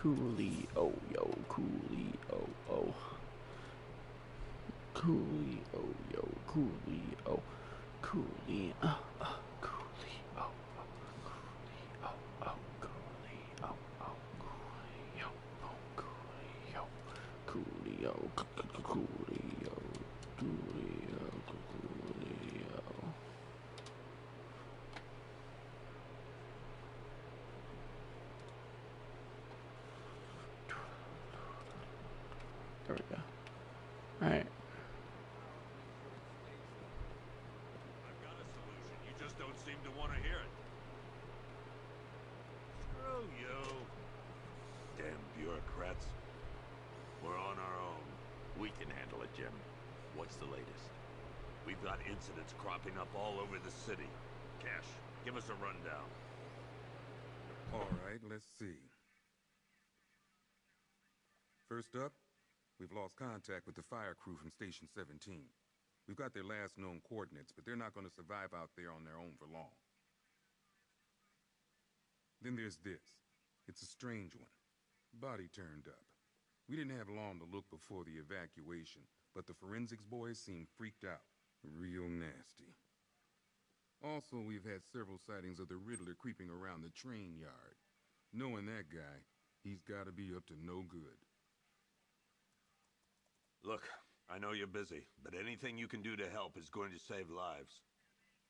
Coolio, yo, coolio, oh. Coolio, yo, coolio, coolio, coolio, coolio, coolio, coolio, coolio, coolio, coolio, coolio, coolio. There we go. All right. I've got a solution. You just don't seem to want to hear it. Screw you. Damn bureaucrats. We're on our own. We can handle it, Jim. What's the latest? We've got incidents cropping up all over the city. Cash, give us a rundown. All right, let's see. First up, we've lost contact with the fire crew from Station 17. We've got their last known coordinates, but they're not going to survive out there on their own for long. Then there's this. It's a strange one. Body turned up. We didn't have long to look before the evacuation, but the forensics boys seemed freaked out. Real nasty. Also, we've had several sightings of the Riddler creeping around the train yard. Knowing that guy, he's got to be up to no good. Look, I know you're busy, but anything you can do to help is going to save lives.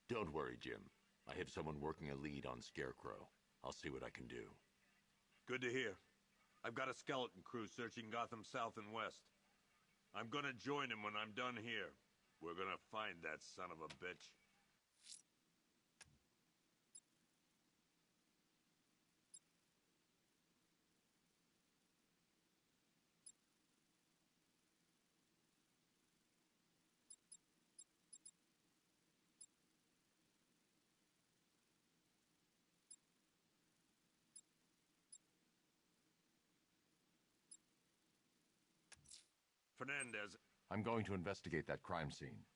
Don't worry, Jim. I have someone working a lead on Scarecrow. I'll see what I can do. Good to hear. I've got a skeleton crew searching Gotham South and West. I'm gonna join him when I'm done here. We're gonna find that son of a bitch. Fernandez. I'm going to investigate that crime scene.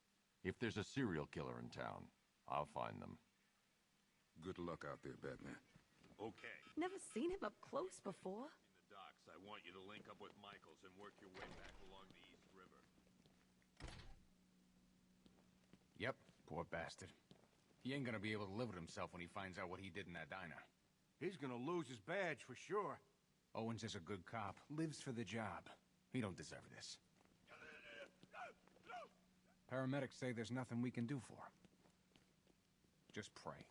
If there's a serial killer in town, I'll find them. Good luck out there, Batman. Okay. Never seen him up close before. In the docks, I want you to link up with Michaels and work your way back along the East River. Yep, poor bastard. He ain't gonna be able to live with himself when he finds out what he did in that diner. He's gonna lose his badge for sure. Owens is a good cop, lives for the job. He don't deserve this. Paramedics say there's nothing we can do for him. Just pray.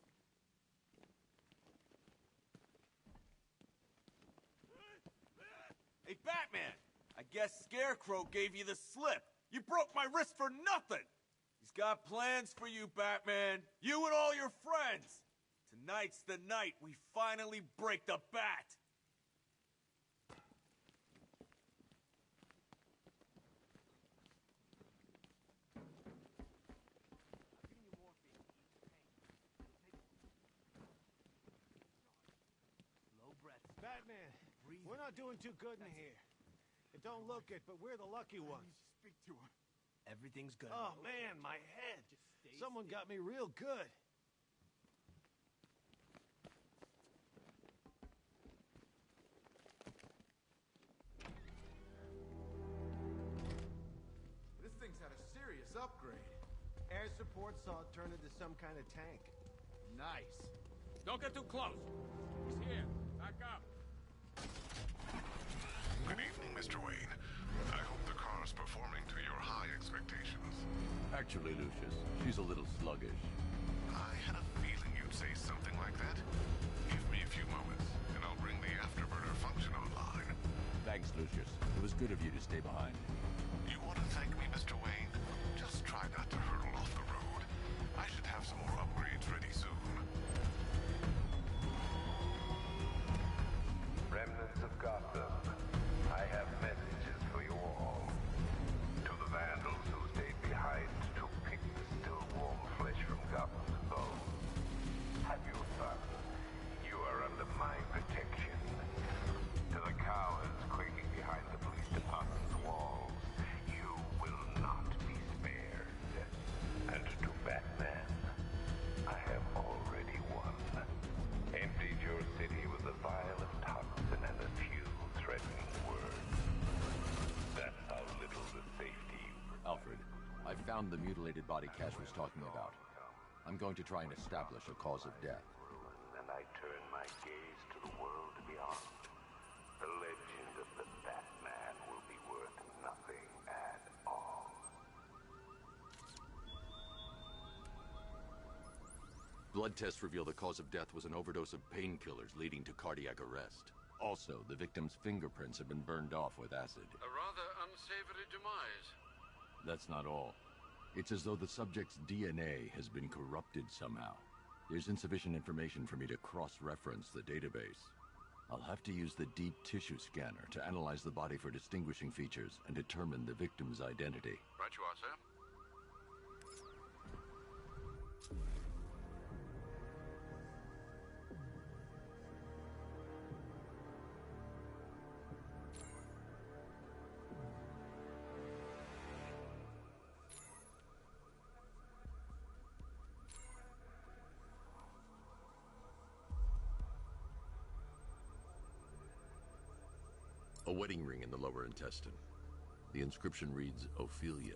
Hey, Batman! I guess Scarecrow gave you the slip. You broke my wrist for nothing! He's got plans for you, Batman. You and all your friends. Tonight's the night we finally break the bat. Batman, we're not doing too good in here. It don't look it, but we're the lucky ones. Speak to him. Everything's good. Oh, man, my head. Someone got me real good. This thing's had a serious upgrade. Air support saw it turn into some kind of tank. Nice. Don't get too close. He's here. Back up. Good evening, Mr. Wayne. I hope the car's performing to your high expectations. Actually, Lucius, she's a little sluggish. I had a feeling you'd say something like that. Give me a few moments, and I'll bring the afterburner function online. Thanks, Lucius. It was good of you to stay behind. You want to thank me, Mr. Wayne? Just try not to hurtle off the road. I should have some more upgrades ready soon. Remnants of Gotham, I have messages for you all. To the vandals who stayed behind to pick the still warm flesh from Gotham's bones. Have your fun. You are under my protection. To the cowards quaking behind the police department's walls, you will not be spared. And to Batman, I have all found the mutilated body Cash was talking about. I'm going to try and establish a cause of death. And I turn my gaze to the world beyond. The legend of the Batman will be worth nothing at all. Blood tests reveal the cause of death was an overdose of painkillers leading to cardiac arrest. Also, the victim's fingerprints have been burned off with acid. A rather unsavory demise. That's not all. It's as though the subject's DNA has been corrupted somehow. There's insufficient information for me to cross-reference the database. I'll have to use the deep tissue scanner to analyze the body for distinguishing features and determine the victim's identity. Right you are, sir. A wedding ring in the lower intestine. The inscription reads, Ophelia.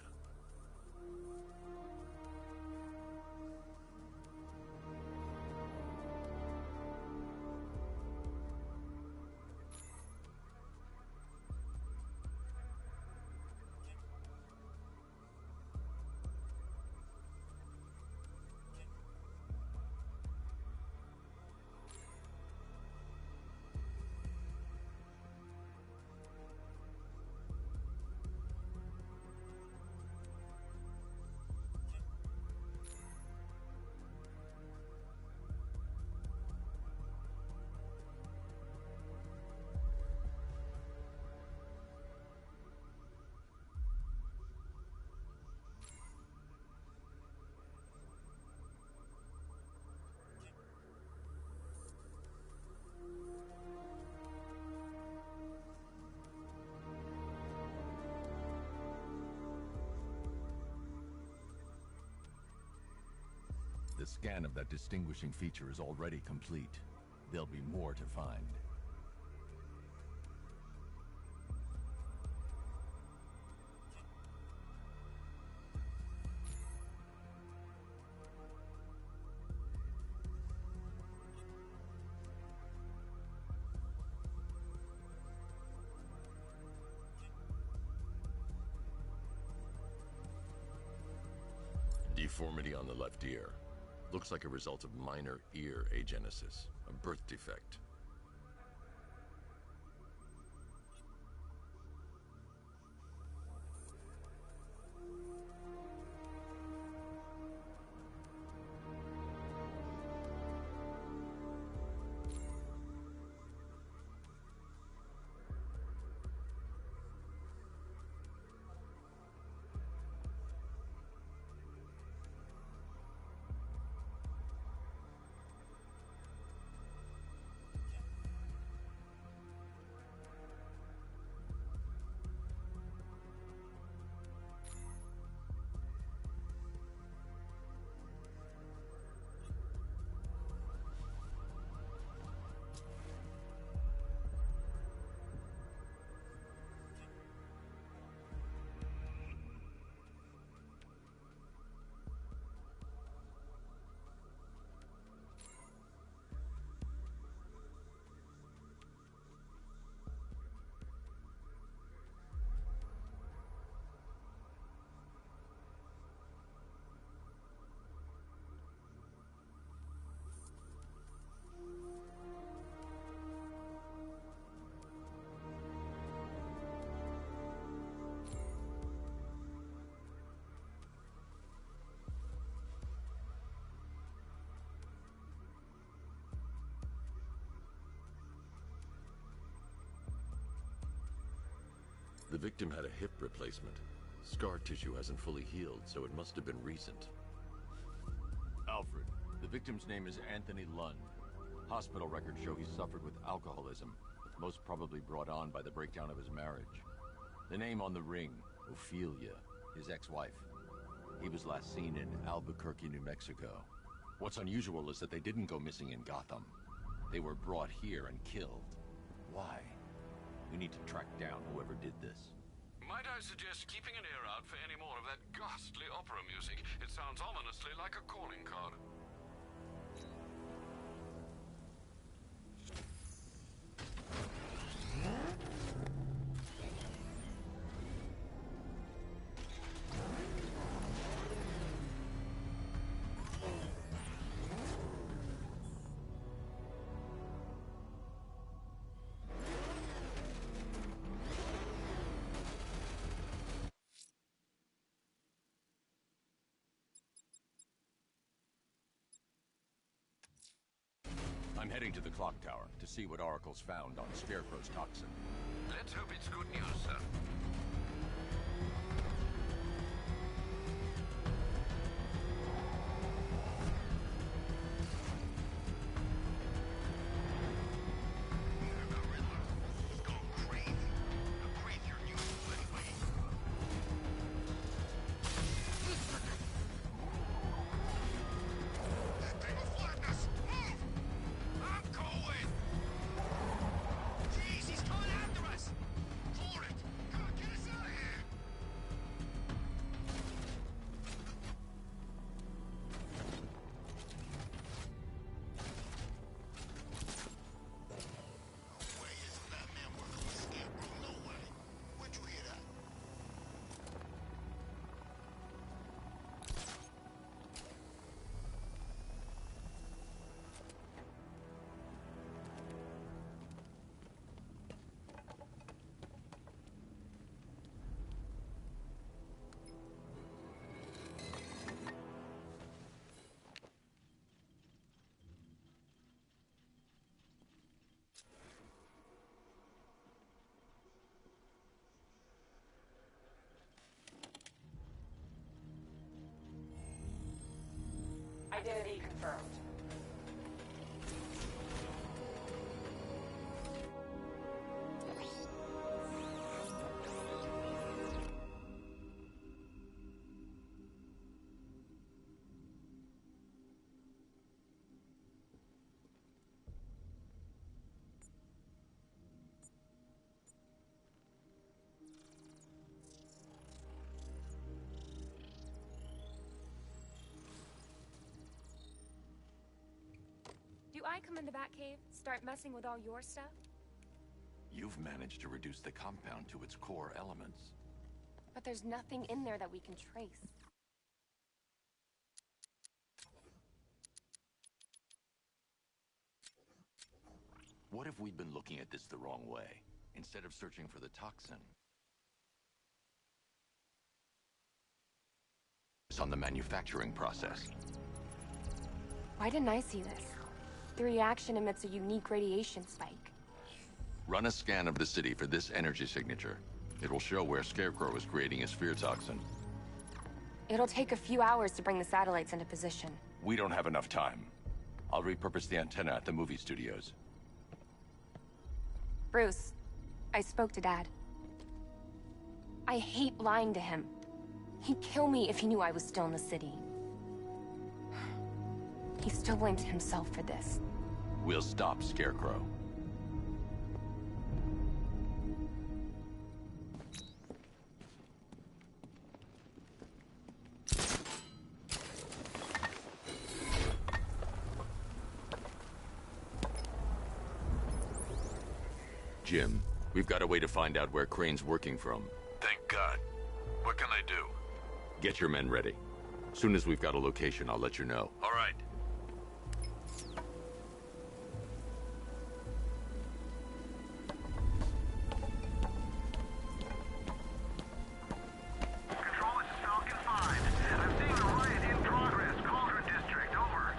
The scan of that distinguishing feature is already complete. There'll be more to find. Deformity on the left ear. Looks like a result of minor ear agenesis, a birth defect. The victim had a hip replacement. Scar tissue hasn't fully healed, so it must have been recent. Alfred, the victim's name is Anthony Lund. Hospital records show he suffered with alcoholism, most probably brought on by the breakdown of his marriage. The name on the ring, Ophelia, his ex-wife. He was last seen in Albuquerque, New Mexico. What's unusual is that they didn't go missing in Gotham. They were brought here and killed. Why? We need to track down whoever did this. Might I suggest keeping an ear out for any more of that ghastly opera music? It sounds ominously like a calling card. I'm heading to the clock tower to see what Oracle's found on Scarecrow's toxin. Let's hope it's good news, sir. Identity confirmed. Do I come in the Batcave, start messing with all your stuff? You've managed to reduce the compound to its core elements. But there's nothing in there that we can trace. What if we'd been looking at this the wrong way? Instead of searching for the toxin, it's on the manufacturing process. Why didn't I see this? The reaction emits a unique radiation spike. Run a scan of the city for this energy signature. It will show where Scarecrow is creating his fear toxin. It'll take a few hours to bring the satellites into position. We don't have enough time. I'll repurpose the antenna at the movie studios. Bruce, I spoke to Dad. I hate lying to him. He'd kill me if he knew I was still in the city. He still blames himself for this. We'll stop Scarecrow. Jim, we've got a way to find out where Crane's working from. Thank God. What can I do? Get your men ready. Soon as we've got a location, I'll let you know. All right. Control, this is Falcon 5. I'm seeing a riot in progress. Cauldron District, over.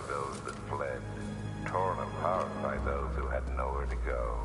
those that fled, torn apart by those who had nowhere to go.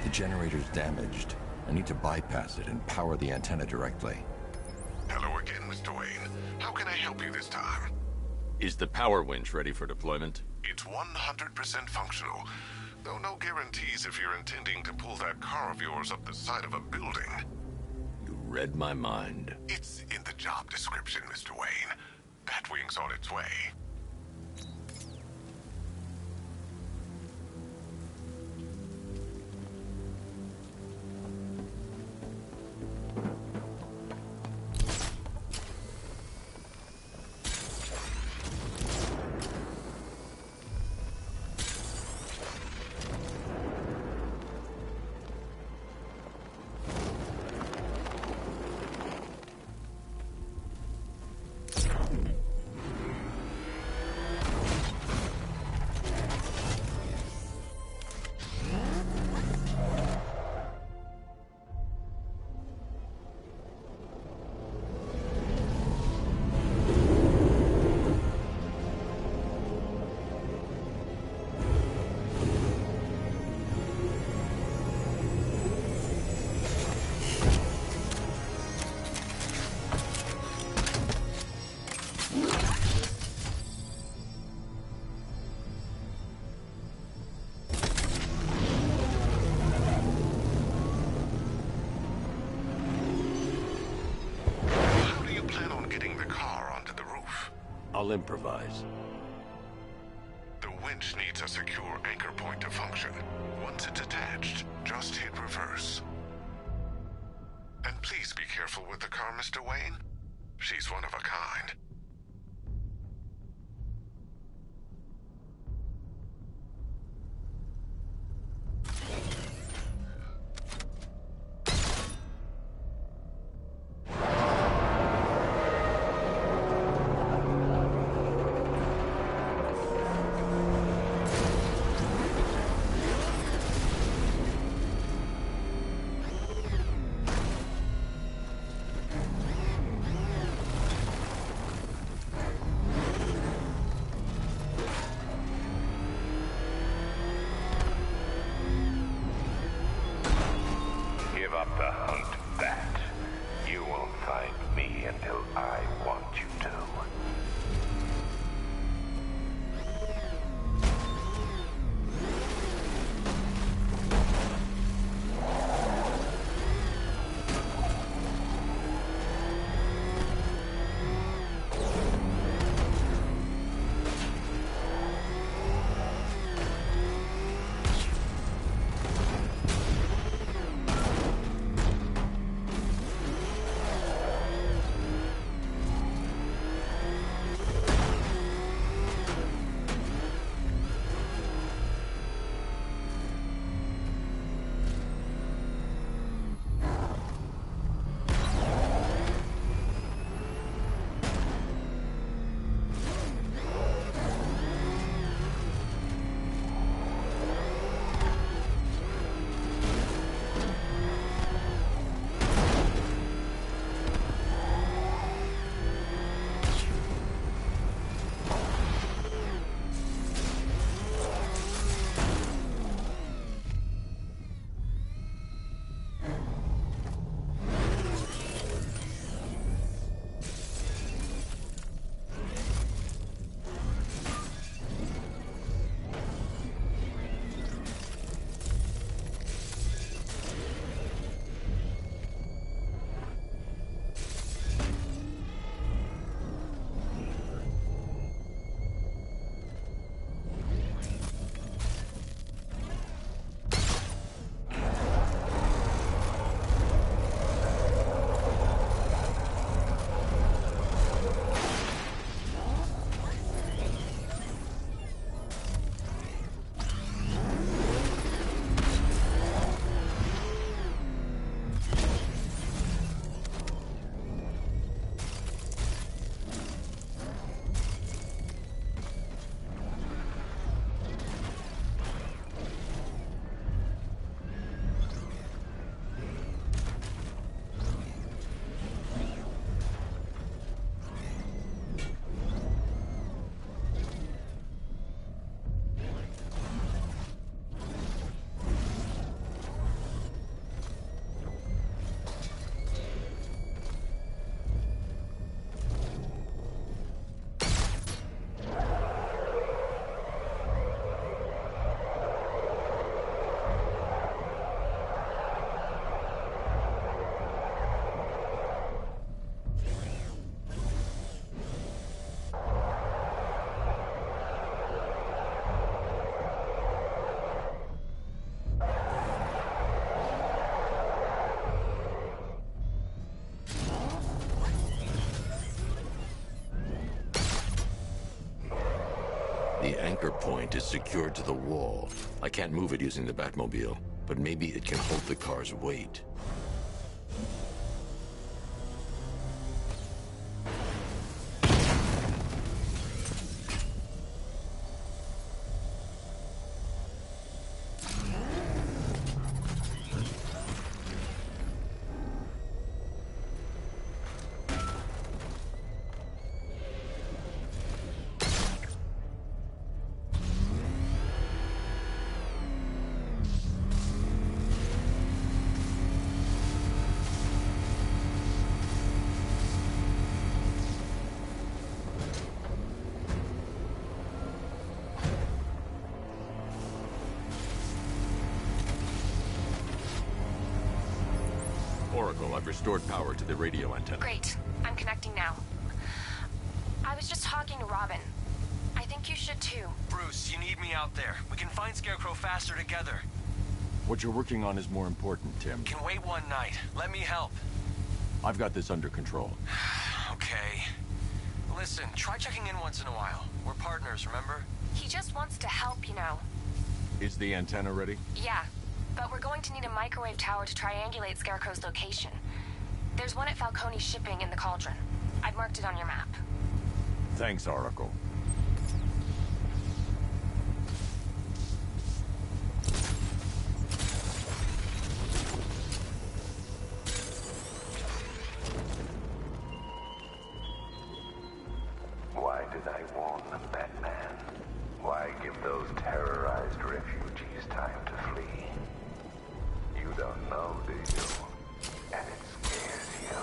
The generator's damaged. I need to bypass it and power the antenna directly. Hello again, Mr. Wayne. How can I help you this time? Is the power winch ready for deployment? It's 100% functional, though no guarantees if you're intending to pull that car of yours up the side of a building. You read my mind. It's in the job description, Mr. Wayne. Batwing's on its way. I'll improvise. The winch needs a secure anchor point to function. Once it's attached, just hit reverse. And please be careful with the car, Mr. Wayne. She's one of a kind. The anchor point is secured to the wall. I can't move it using the Batmobile, but maybe it can hold the car's weight. Oracle, I've restored power to the radio antenna. Great. I'm connecting now. I was just talking to Robin. I think you should too. Bruce, you need me out there. We can find Scarecrow faster together. What you're working on is more important, Tim. Can wait one night. Let me help. I've got this under control. Okay. Listen, try checking in once in a while. We're partners, remember? He just wants to help, you know. Is the antenna ready? Yeah, but we're going to need a microwave tower to triangulate Scarecrow's location. There's one at Falcone's shipping in the Cauldron. I've marked it on your map. Thanks, Oracle. Why did I warn them, Batman? Why give those terrorized refugees time to flee? You don't know, do you? And it scares you.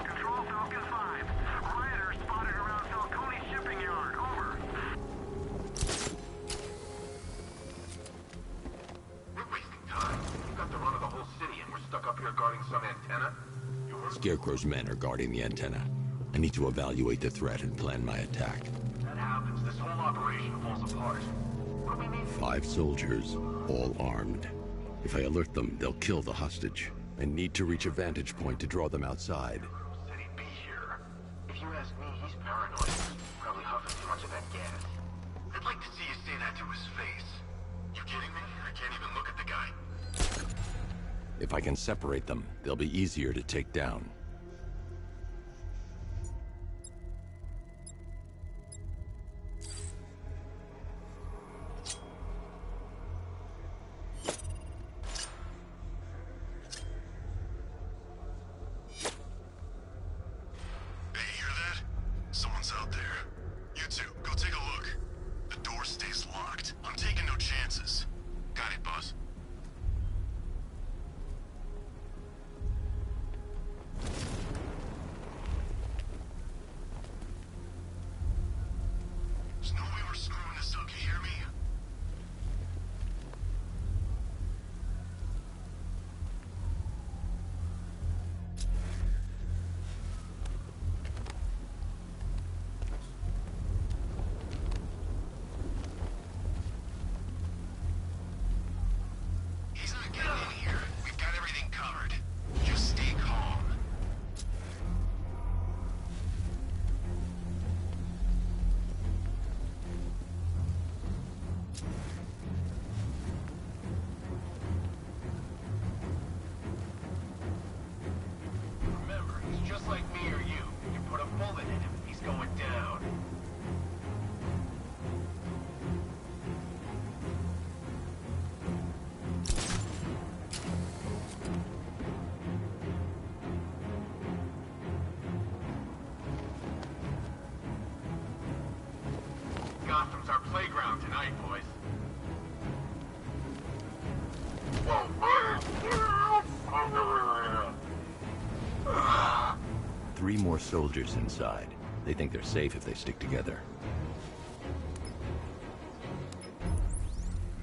Control Falcon 5. Rioters spotted around Falcone's shipping yard. Over. We're wasting time. We've got the run of the whole city and we're stuck up here guarding some antenna. Scarecrow's men are guarding the antenna. I need to evaluate the threat and plan my attack. That happens. This whole operation falls apart. What do we need? 5 soldiers, all armed. If I alert them, they'll kill the hostage. I need to reach a vantage point to draw them outside. Said he'd be here. If you ask me, he's paranoid. Probably huffing too much of that gas. I'd like to see you say that to his face. You kidding me? I can't even look at the guy. If I can separate them, they'll be easier to take down. Hey, you hear that? Someone's out there. You two, go take a look. The door stays locked. I'm taking no chances. Got it, boss. There's no way we're screwing this up, you hear me? He's not getting in here. We've got everything covered. Just stay calm. Remember, he's just like me or you. You put a bullet in him, he's going down. Gotham's our playground tonight, boys. Three more soldiers inside. They think they're safe if they stick together.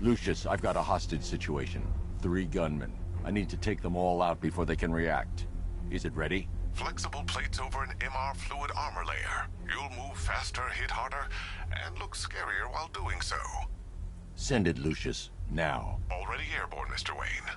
Lucius, I've got a hostage situation. 3 gunmen. I need to take them all out before they can react. Is it ready? Flexible plates over an MR fluid armor layer. You'll move faster, hit harder, and look scarier while doing so. Send it, Lucius. Now. Already airborne, Mr. Wayne.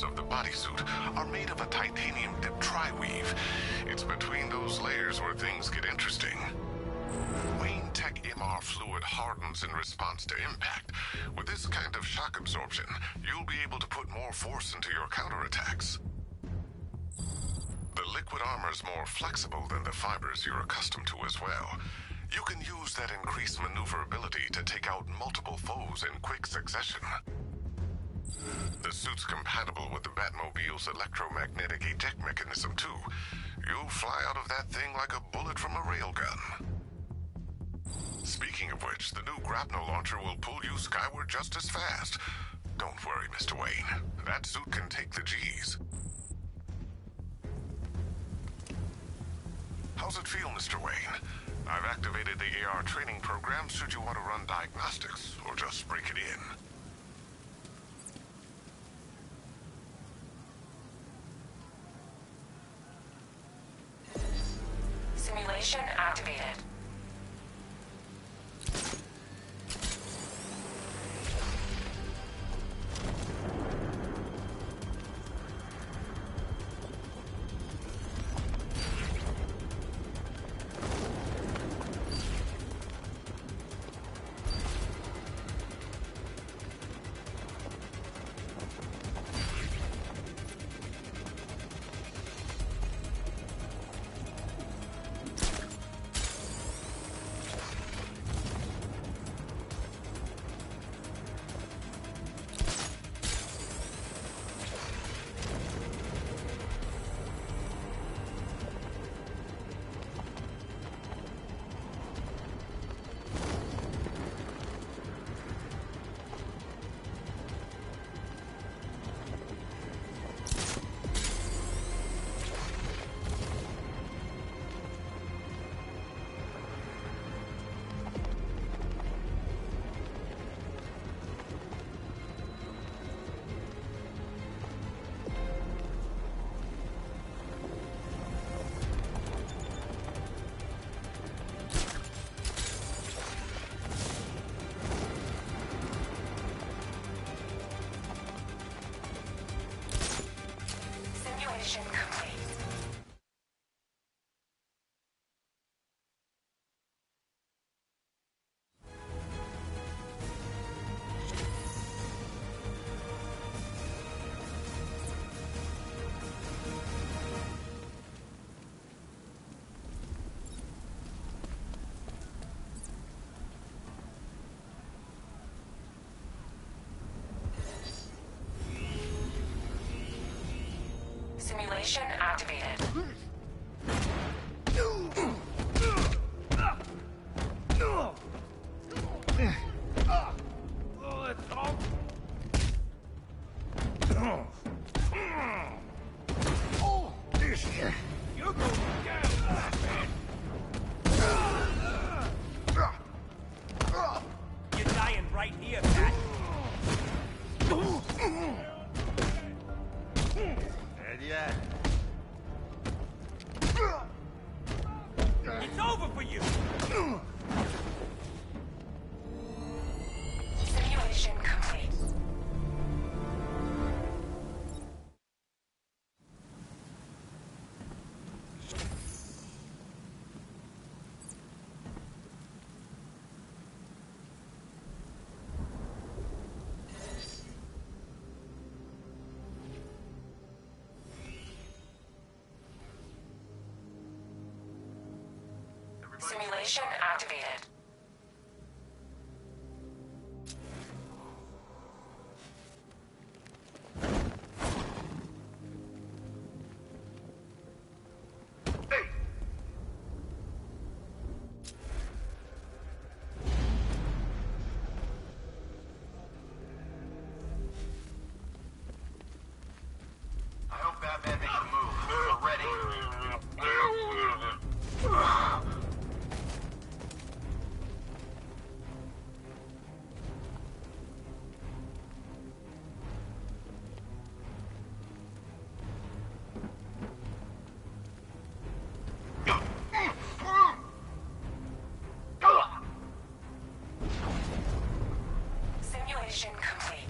Of the bodysuit are made of a titanium dip tri-weave. It's between those layers where things get interesting. Wayne Tech MR fluid hardens in response to impact. With this kind of shock absorption, you'll be able to put more force into your counterattacks. The liquid armor's more flexible than the fibers you're accustomed to as well. You can use that increased maneuverability to take out multiple foes in quick succession. The suit's compatible with the Batmobile's electromagnetic eject mechanism, too. You'll fly out of that thing like a bullet from a railgun. Speaking of which, the new grapnel launcher will pull you skyward just as fast. Don't worry, Mr. Wayne. That suit can take the G's. How's it feel, Mr. Wayne? I've activated the AR training program should you want to run diagnostics, or just break it in. Simulation activated. Simulation activated. You're going down, man. You're dying right here, Pat. And yet, over for you! Simulation complete. Simulation activated. I hope Batman makes a move. We're ready. Simulation complete.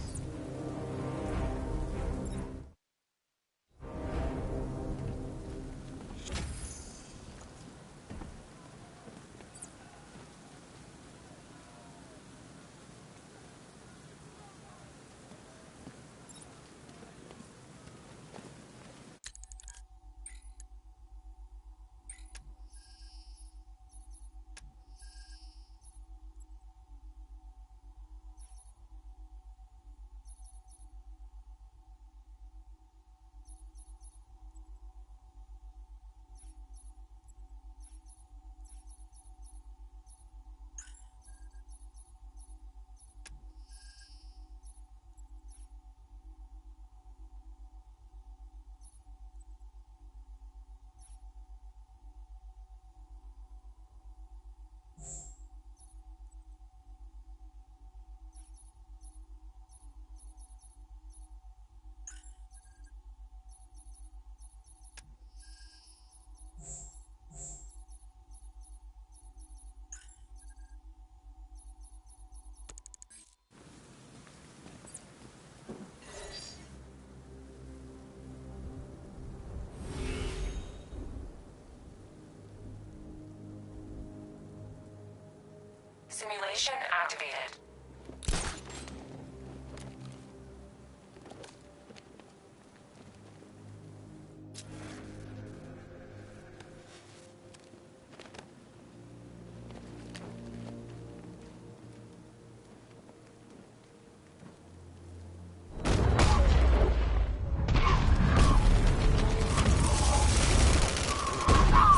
Simulation activated.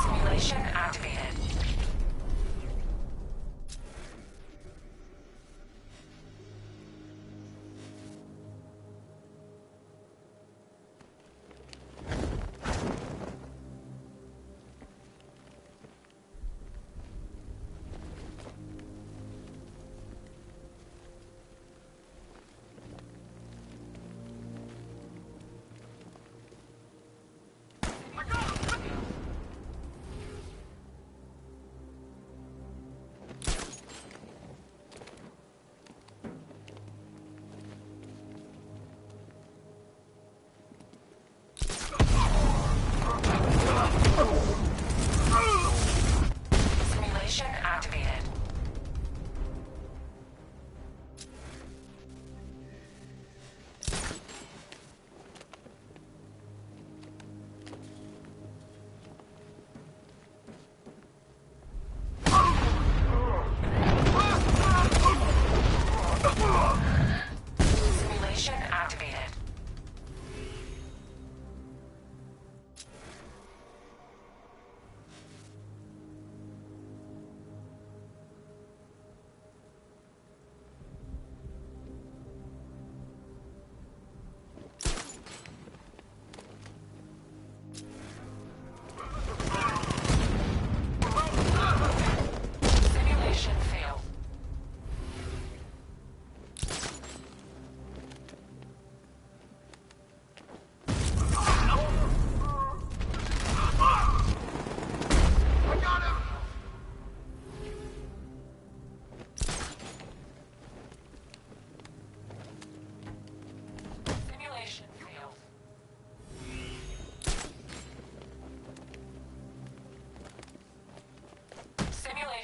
Simulation activated.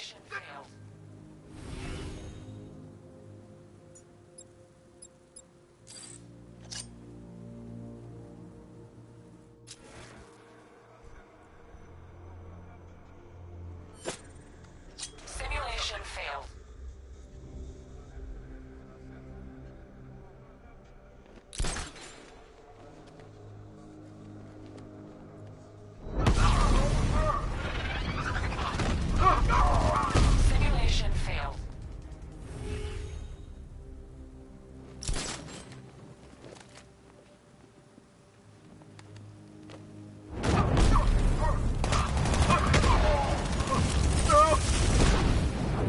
Simulation failed. Simulation failed. Simulation failed.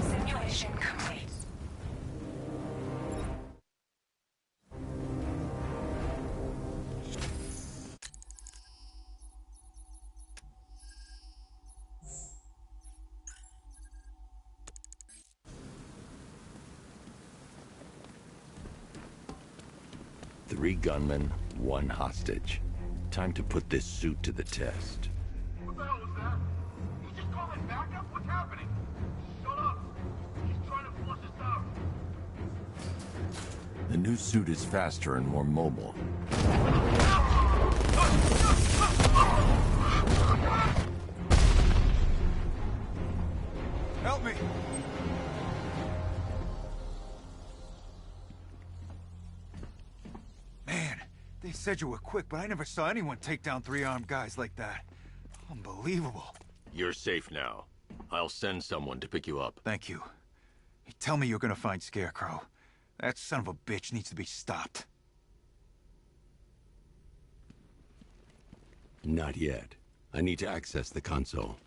Simulation complete. Three gunmen, one hostage. Time to put this suit to the test. What the hell was that? He's just calling backup? What's happening? Shut up! He's trying to force us out. The new suit is faster and more mobile. Help me! Man, they said you were quick, but I never saw anyone take down three armed guys like that. Unbelievable. You're safe now. I'll send someone to pick you up. Thank you. Hey, tell me you're gonna find Scarecrow. That son of a bitch needs to be stopped. Not yet. I need to access the console.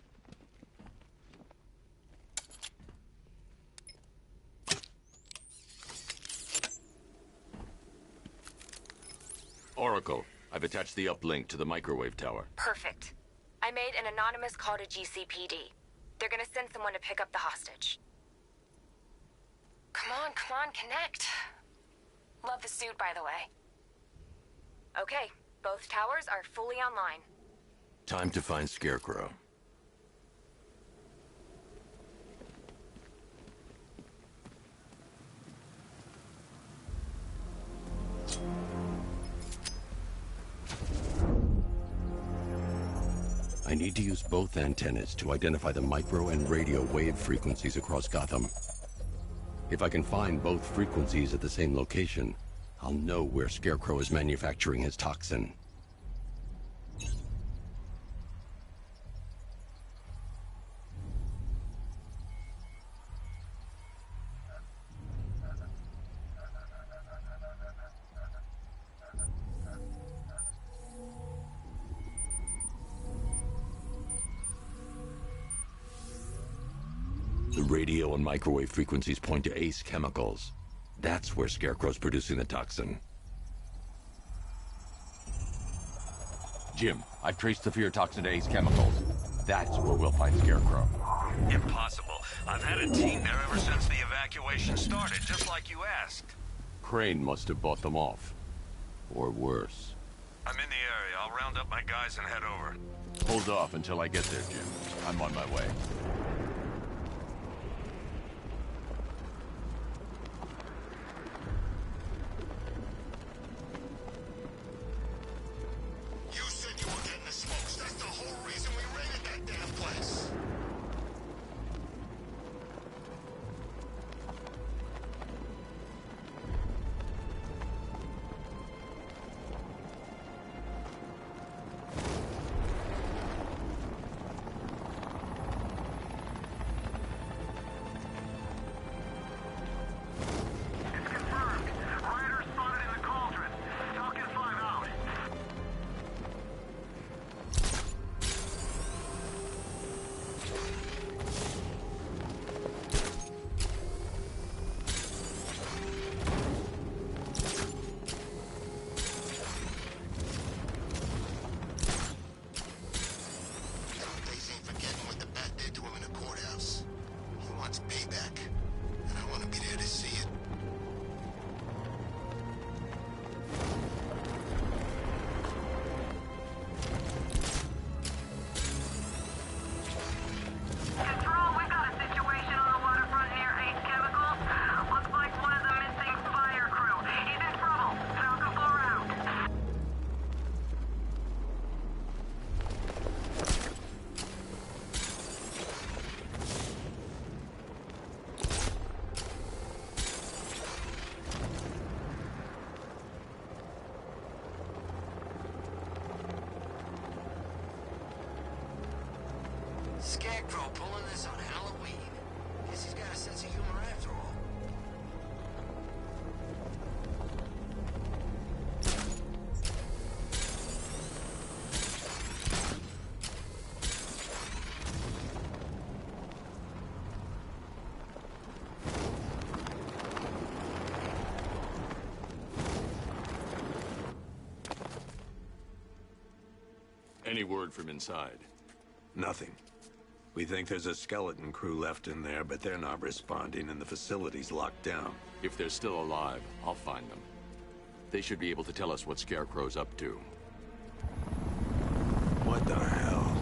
Oracle, I've attached the uplink to the microwave tower. Perfect. I made an anonymous call to GCPD. They're gonna send someone to pick up the hostage. Come on, connect. Love the suit, by the way. Okay, both towers are fully online. Time to find Scarecrow. I need to use both antennas to identify the micro and radio wave frequencies across Gotham. If I can find both frequencies at the same location, I'll know where Scarecrow is manufacturing his toxin. The radio and microwave frequencies point to Ace Chemicals. That's where Scarecrow's producing the toxin. Jim, I've traced the fear toxin to Ace Chemicals. That's where we'll find Scarecrow. Impossible. I've had a team there ever since the evacuation started, just like you asked. Crane must have bought them off. Or worse. I'm in the area. I'll round up my guys and head over. Hold off until I get there, Jim. I'm on my way. You said you were getting the smokes. That's the whole reason we raided that damn place. Scarecrow pulling this on Halloween. Guess he's got a sense of humor after all. Any word from inside? Nothing. We think there's a skeleton crew left in there, but they're not responding and the facility's locked down. If they're still alive, I'll find them. They should be able to tell us what Scarecrow's up to. What the hell?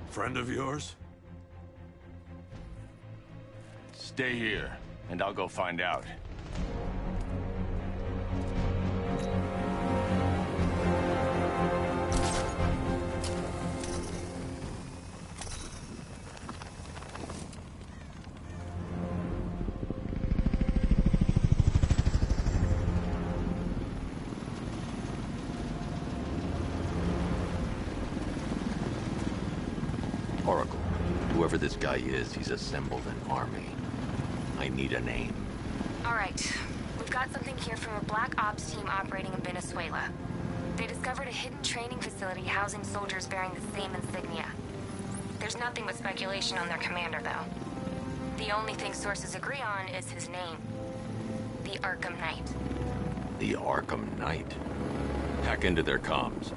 Friend of yours? Stay here, and I'll go find out. Oracle, whoever this guy is, he's assembled an army. I need a name. All right. We've got something here from a Black Ops team operating in Venezuela. They discovered a hidden training facility housing soldiers bearing the same insignia. There's nothing but speculation on their commander, though. The only thing sources agree on is his name. The Arkham Knight. The Arkham Knight? Hack into their comms.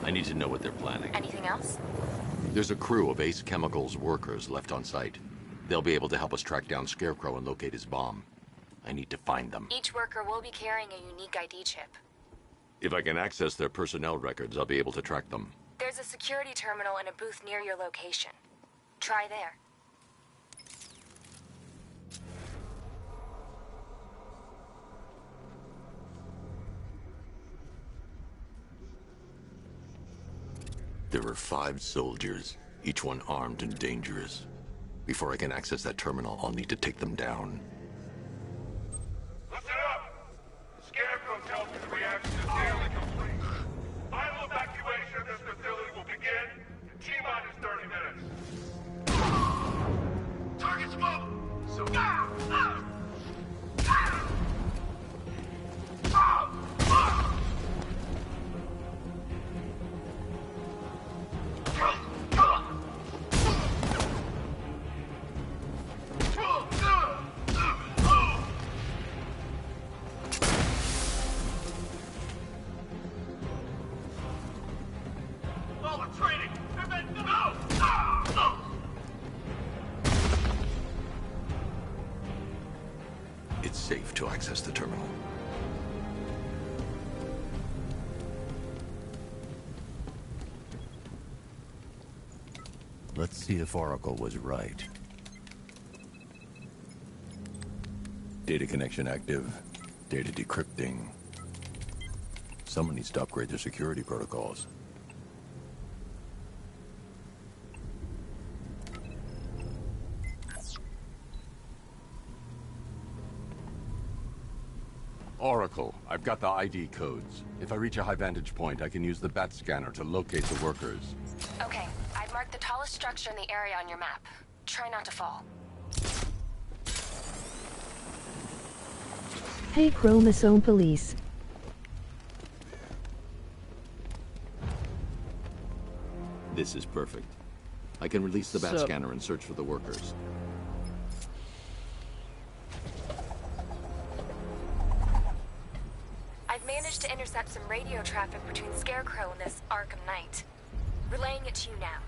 I need to know what they're planning. Anything else? There's a crew of Ace Chemicals workers left on site. They'll be able to help us track down Scarecrow and locate his bomb. I need to find them. Each worker will be carrying a unique ID chip. If I can access their personnel records, I'll be able to track them. There's a security terminal in a booth near your location. Try there. There are 5 soldiers, each one armed and dangerous. Before I can access that terminal, I'll need to take them down. Listen up! Scarecrow tells me the reaction is nearly complete. Final evacuation of this facility will begin in T-minus 30 minutes. Target smoke! So... It's safe to access the terminal. Let's see if Oracle was right. Data connection active. Data decrypting. Someone needs to upgrade their security protocols. Oracle, I've got the ID codes. If I reach a high vantage point, I can use the bat scanner to locate the workers. Okay, I've marked the tallest structure in the area on your map. Try not to fall. Hey Chromosome Police. This is perfect. I can release the bat Sup? scanner and search for the workers. I've managed to intercept some radio traffic between Scarecrow and this Arkham Knight. Relaying it to you now.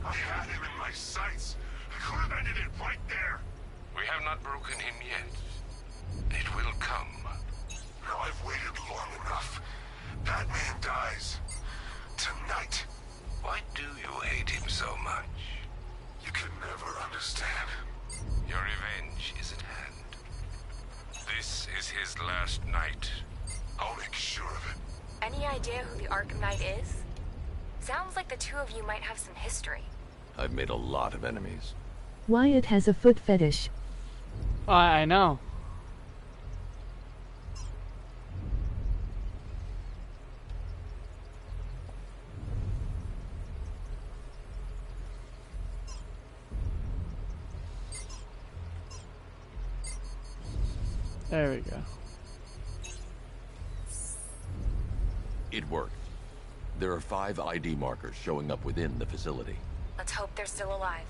I had him in my sights. I could have ended it right there. We have not broken him yet. It will come. Now I've waited long enough. Batman dies. Tonight. Why do you hate him so much? You can never understand. Your revenge is at hand. This is his last night. I'll make sure of it. Any idea who the Arkham Knight is? Sounds like the two of you might have some history. I've made a lot of enemies. Wyatt has a foot fetish. I know. There we go. It worked. There are 5 ID markers showing up within the facility. Let's hope they're still alive.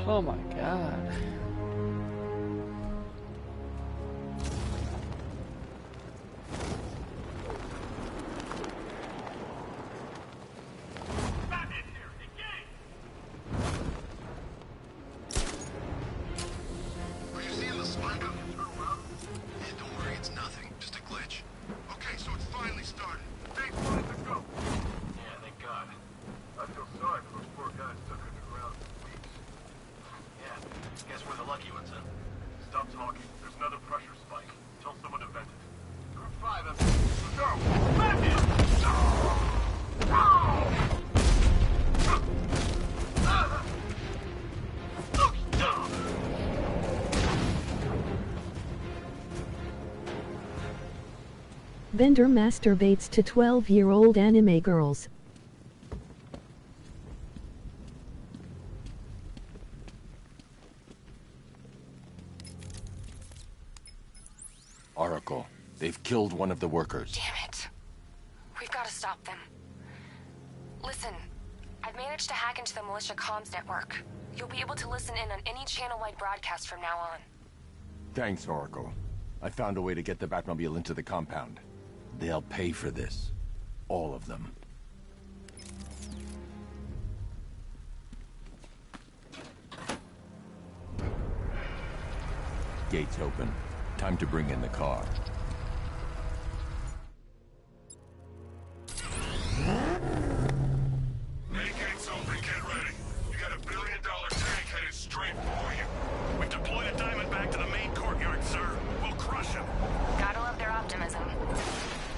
Oh my god. Are you seeing the spike up? Yeah, don't worry, it's nothing. Just a glitch. Okay, so it's finally started. Thanks, fine to go. Yeah, thank God. I feel sorry for those poor guys stuck underground for weeks. Yeah, guess we're the lucky ones, huh? Stop talking. There's another pressure spike. Tell someone to vent it. Group 5, let's go! Batman! Vendor masturbates to 12-year-old anime girls. Oracle, they've killed one of the workers. Damn it. We've got to stop them. Listen, I've managed to hack into the militia comms network. You'll be able to listen in on any channel-wide broadcast from now on. Thanks, Oracle. I found a way to get the Batmobile into the compound. They'll pay for this. All of them. Gates open. Time to bring in the car. Hey, gates open, get ready. You got $1 billion tank headed straight for you. We've deployed a Diamondback to the main courtyard, sir. We'll crush him. Gotta love their optimism.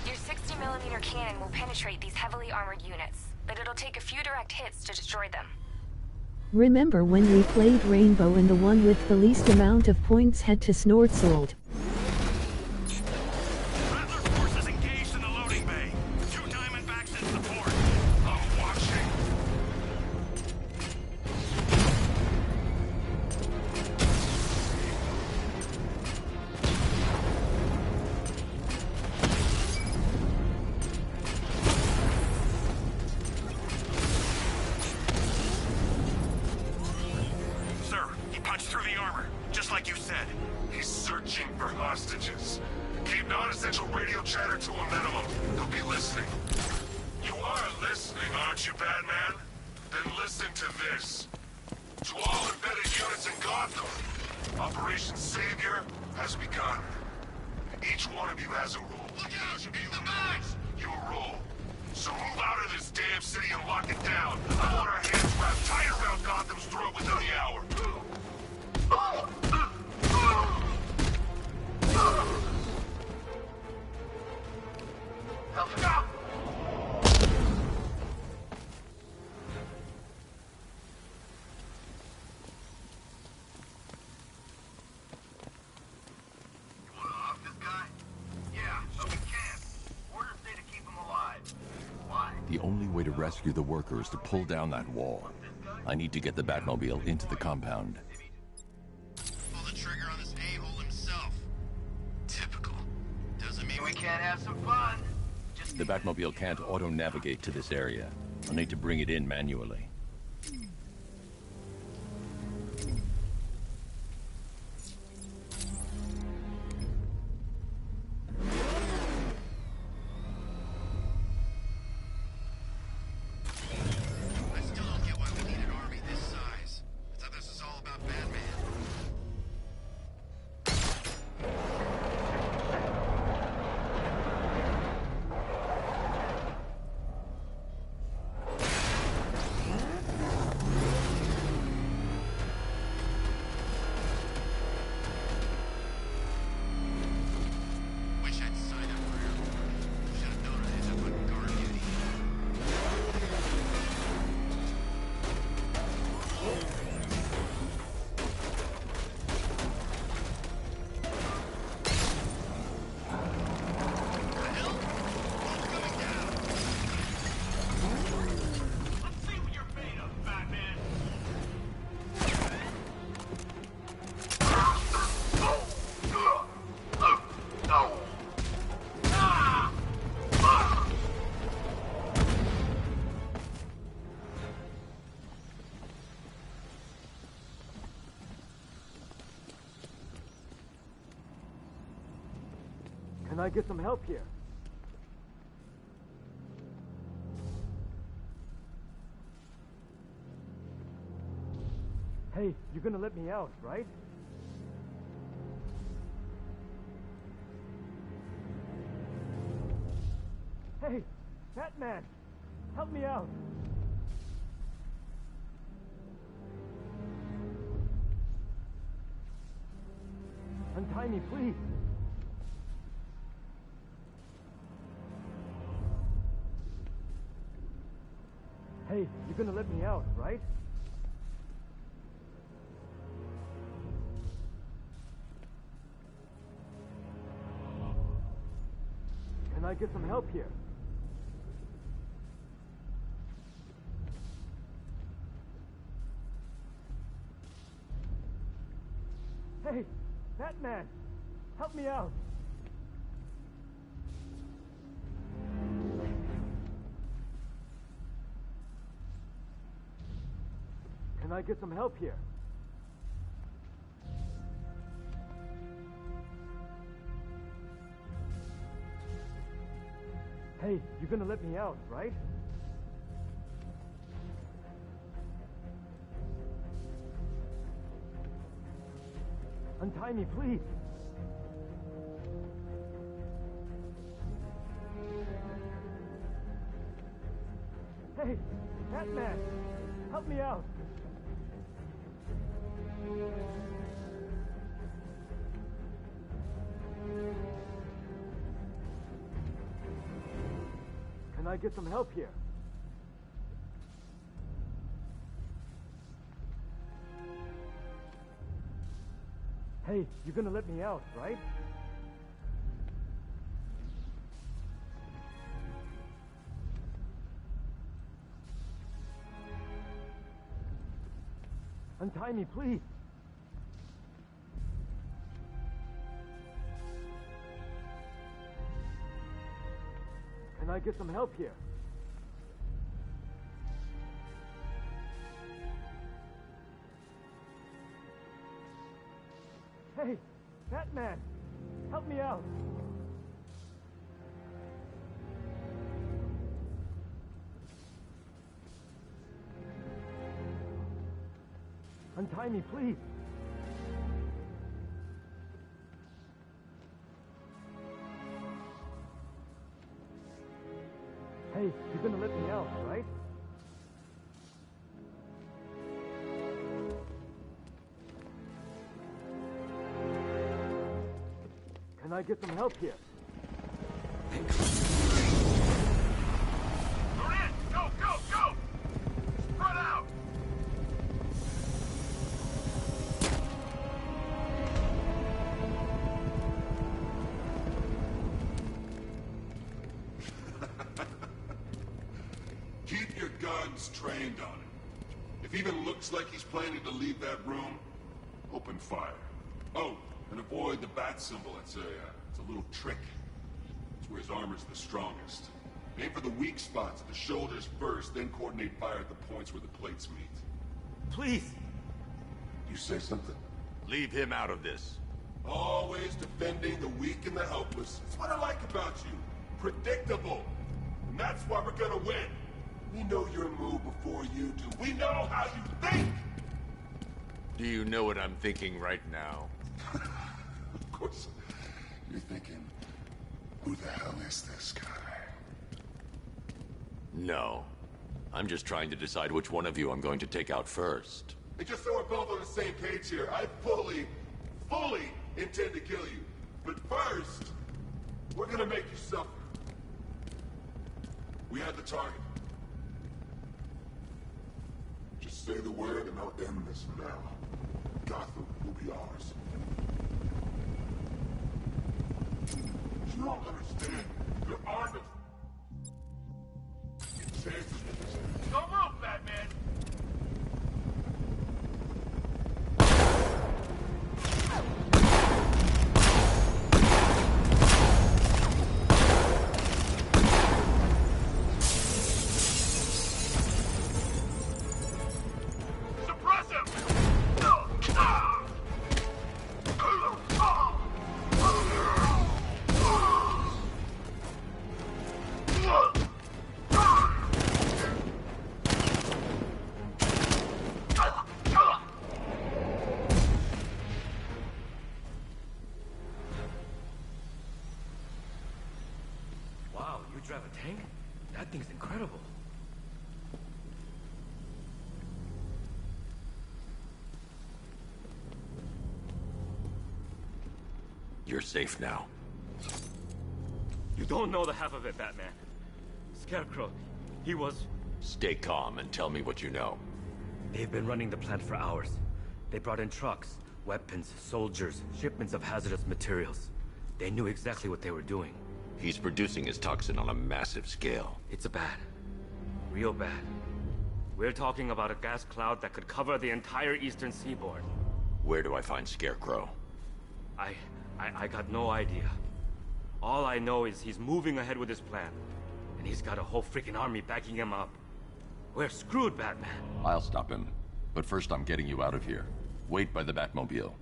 Your 60mm cannon will penetrate these heavily armored units, but it'll take a few direct hits to destroy them. Remember when we played Rainbow and the one with the least amount of points had to snort salt? Rattler forces engaged in the loading bay. 2 Diamondbacks in support. I'm watching. Sir, he punched through the armor, just like you said. He's searching for hostages. Keep non-essential radio chatter to a minimum. He'll be listening. You are listening, aren't you, Batman? Then listen to this. To all embedded units in Gotham, Operation Savior has begun. Each one of you has a role. Look out! You need the bags! Your role. So move out of this damn city and lock it down. I want our hands wrapped tight around Gotham's throat within the hour. Alpha. The only way to rescue the workers is to pull down that wall. I need to get the Batmobile into the compound. Pull the trigger on this a-hole himself. Typical. Doesn't mean we can't have some fun. Just The Batmobile can't auto-navigate to this area. I'll need to bring it in manually. Can I get some help here? Hey, you're gonna let me out, right? Hey, Batman! Help me out! Untie me, please! Hey, you're gonna let me out, right? Can I get some help here? Hey, Batman! Help me out! Can I get some help here? Hey, you're gonna let me out, right? Untie me, please! Hey, Batman! Help me out! Can I get some help here? Hey, you're gonna let me out, right? Untie me, please! Can I get some help here? Hey, Batman! Help me out! Untie me, please! Hey, you're gonna let me out, right? Can I get some help here? Moran, go, go, go! Spread out! Keep your guns trained on him. If even looks like he's planning to leave that room, open fire. Oh, and avoid the bat symbol. It's a little trick. It's where his armor's the strongest. Aim for the weak spots at the shoulders first, then coordinate fire at the points where the plates meet. Please! You say something? Leave him out of this. Always defending the weak and the helpless. That's what I like about you. Predictable. And that's why we're gonna win. We know your move before you do. We know how you think! Do you know what I'm thinking right now? Of course. You're thinking, who the hell is this guy? No. I'm just trying to decide which one of you I'm going to take out first. And just so we're both on the same page here, I fully intend to kill you. But first, we're gonna make you suffer. We have the target. Just say the word and I'll end this now. Gotham will be ours. You don't understand. There are no chances with this. Don't move, Batman! Drive a tank? That thing's incredible. You're safe now. You don't know the half of it, Batman. Scarecrow, he was... Stay calm and tell me what you know. They've been running the plant for hours. They brought in trucks, weapons, soldiers, shipments of hazardous materials. They knew exactly what they were doing. He's producing his toxin on a massive scale. It's bad. Real bad. We're talking about a gas cloud that could cover the entire eastern seaboard. Where do I find Scarecrow? I got no idea. All I know is he's moving ahead with his plan. And he's got a whole freaking army backing him up. We're screwed, Batman. I'll stop him. But first I'm getting you out of here. Wait by the Batmobile.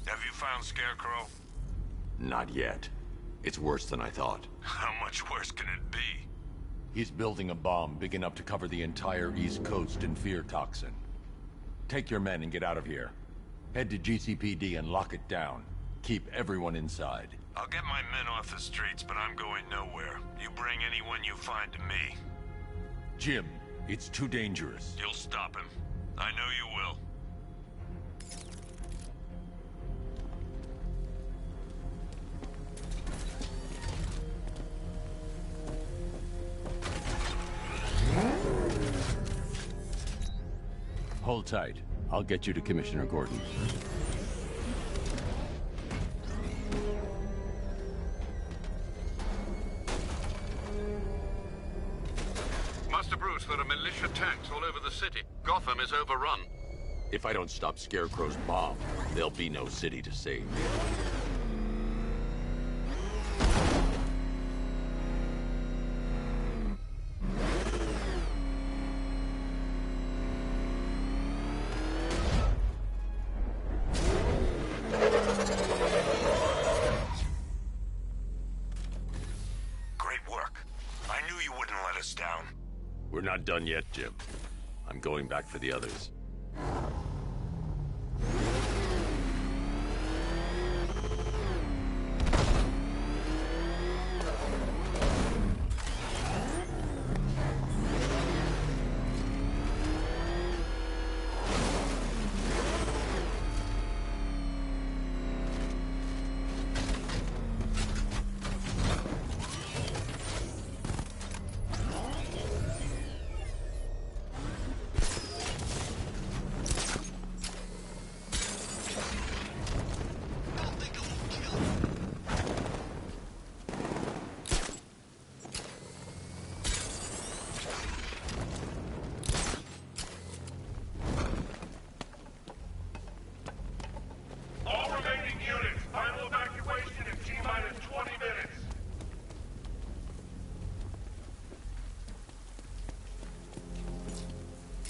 Have you found Scarecrow? Not yet. It's worse than I thought. How much worse can it be? He's building a bomb big enough to cover the entire East Coast in fear toxin. Take your men and get out of here. Head to GCPD and lock it down. Keep everyone inside. I'll get my men off the streets, but I'm going nowhere. You bring anyone you find to me. Jim, it's too dangerous. You'll stop him. I know you will. Hold tight. I'll get you to Commissioner Gordon. Master Bruce, there are militia tanks all over the city. Gotham is overrun. If I don't stop Scarecrow's bomb, there'll be no city to save. We're not done yet, Jim. I'm going back for the others.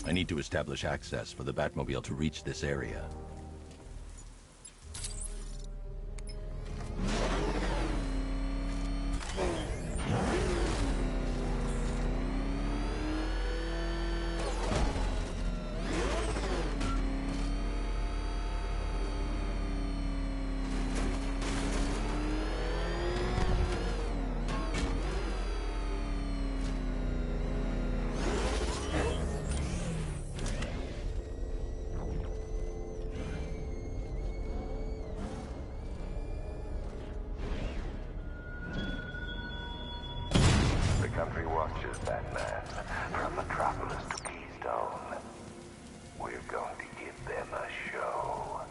I need to establish access for the Batmobile to reach this area. The country watches, Batman, from Metropolis to Keystone. We're going to give them a show.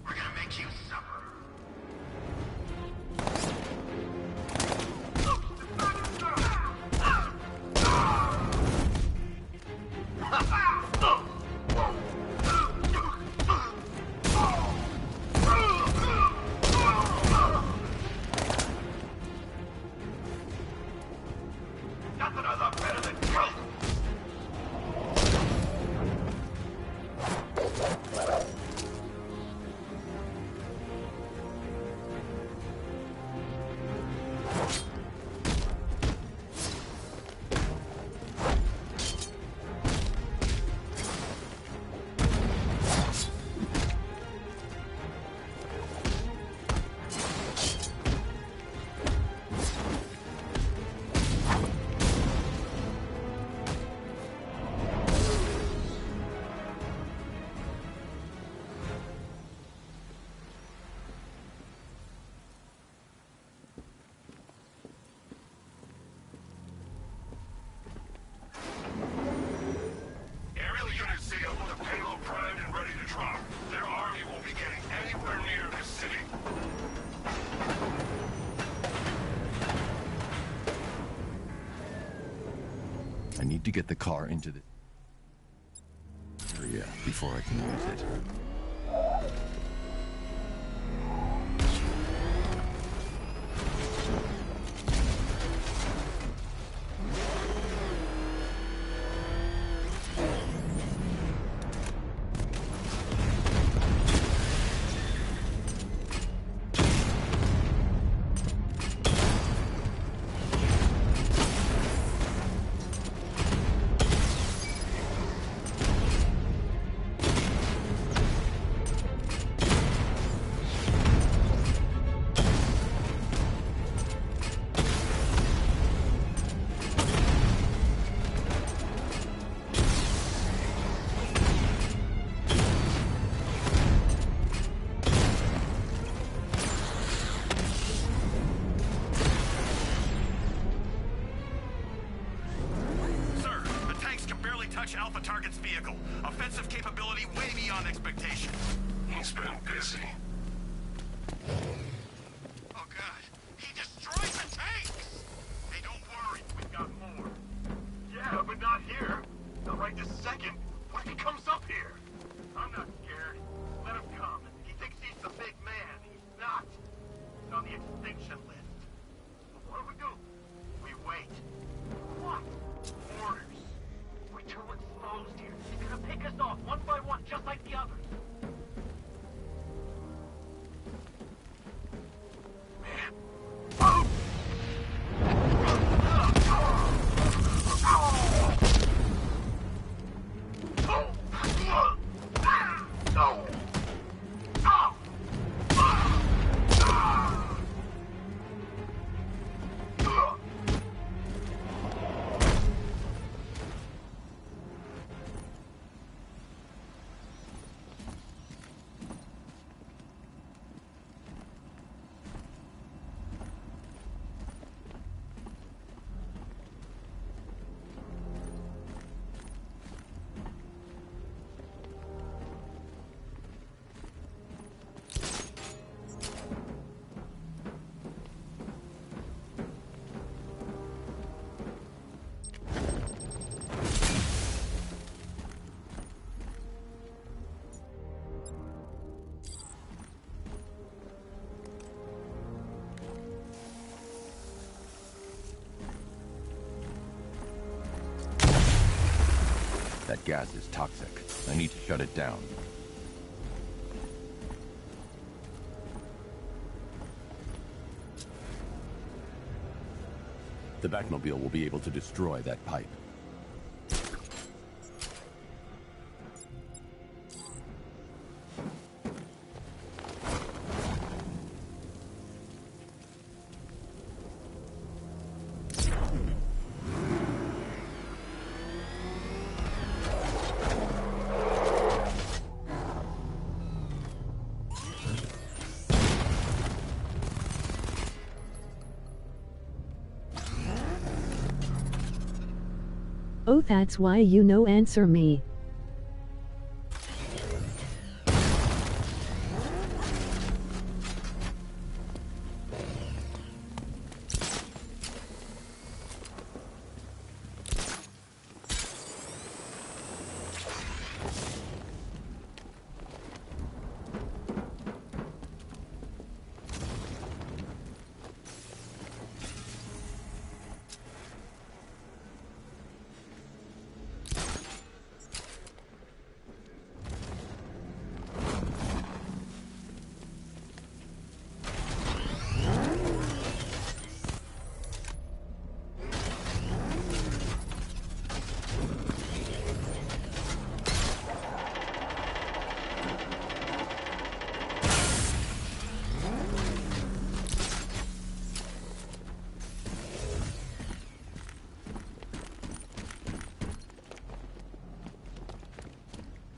We're gonna make you suffer. Nothing I love better than guilt. Aerial units seal with a payload primed and ready to drop. Their army won't be getting anywhere near this city. I need to get the car into the area before I can use it. Sir, the tanks can barely touch Alpha Target's vehicle. Offensive capability way beyond expectation. He's been busy. Oh, God. He destroyed the tanks! Hey, don't worry. We've got more. Yeah, but not here. Not right this second. What if he comes up here? I'm not scared. Let him come. He thinks he's the big man. He's not. He's on the extinction list. What do we do? We wait. What? Orders. We're too exposed here. He's gonna pick us off one by one, just like the others. Man. Oh! That gas is toxic. I need to shut it down. The Batmobile will be able to destroy that pipe. Oh, that's why you no answer me.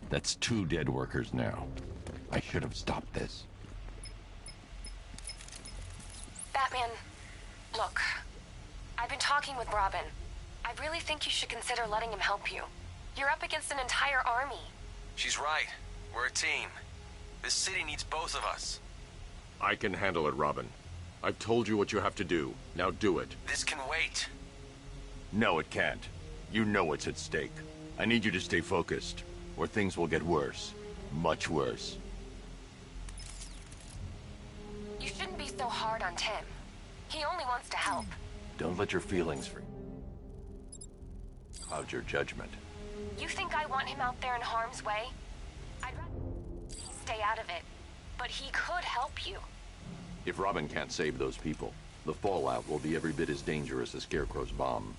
That's 2 dead workers now. I should have stopped this. Batman, look. I've been talking with Robin. I really think you should consider letting him help you. You're up against an entire army. She's right. We're a team. This city needs both of us. I can handle it, Robin. I've told you what you have to do. Now do it. This can wait. No, it can't. You know what's at stake. I need you to stay focused, or things will get worse. Much worse. You shouldn't be so hard on Tim. He only wants to help. Don't let your feelings cloud your judgment. You think I want him out there in harm's way? I'd rather he stay out of it. But he could help you. If Robin can't save those people, the fallout will be every bit as dangerous as Scarecrow's bomb.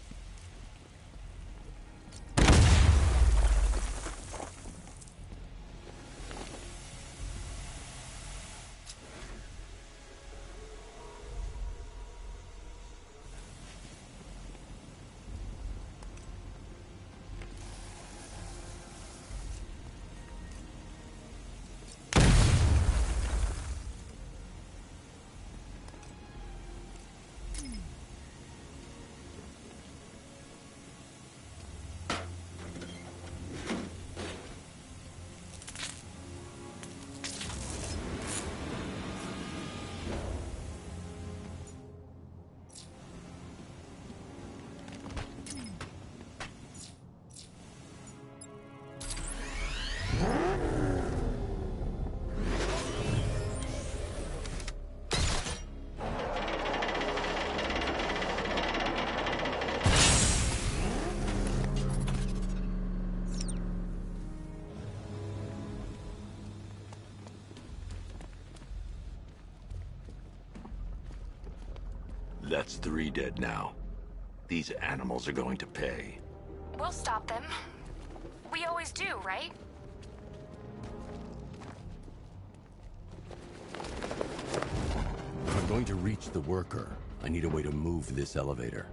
That's 3 dead now. These animals are going to pay. We'll stop them. We always do, right? If I'm going to reach the worker, I need a way to move this elevator.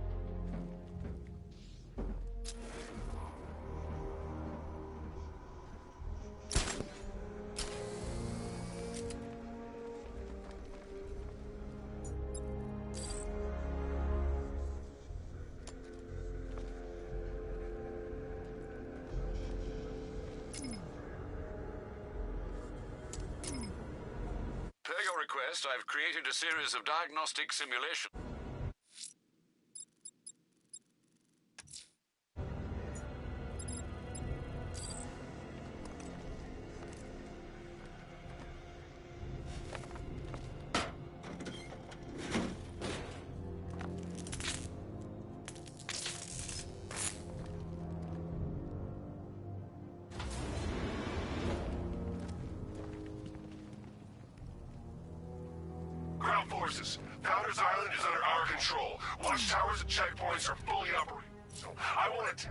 I've created a series of diagnostic simulations. forces. Founders Island is under our control. Watchtowers and checkpoints are fully operating. So I want to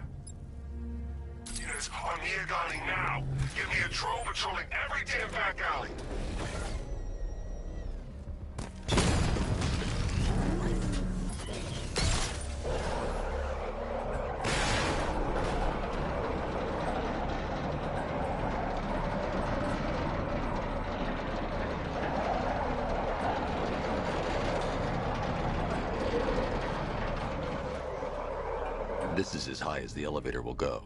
units on Miagani now. Give me a drone patrolling every damn back alley. This is as high as the elevator will go.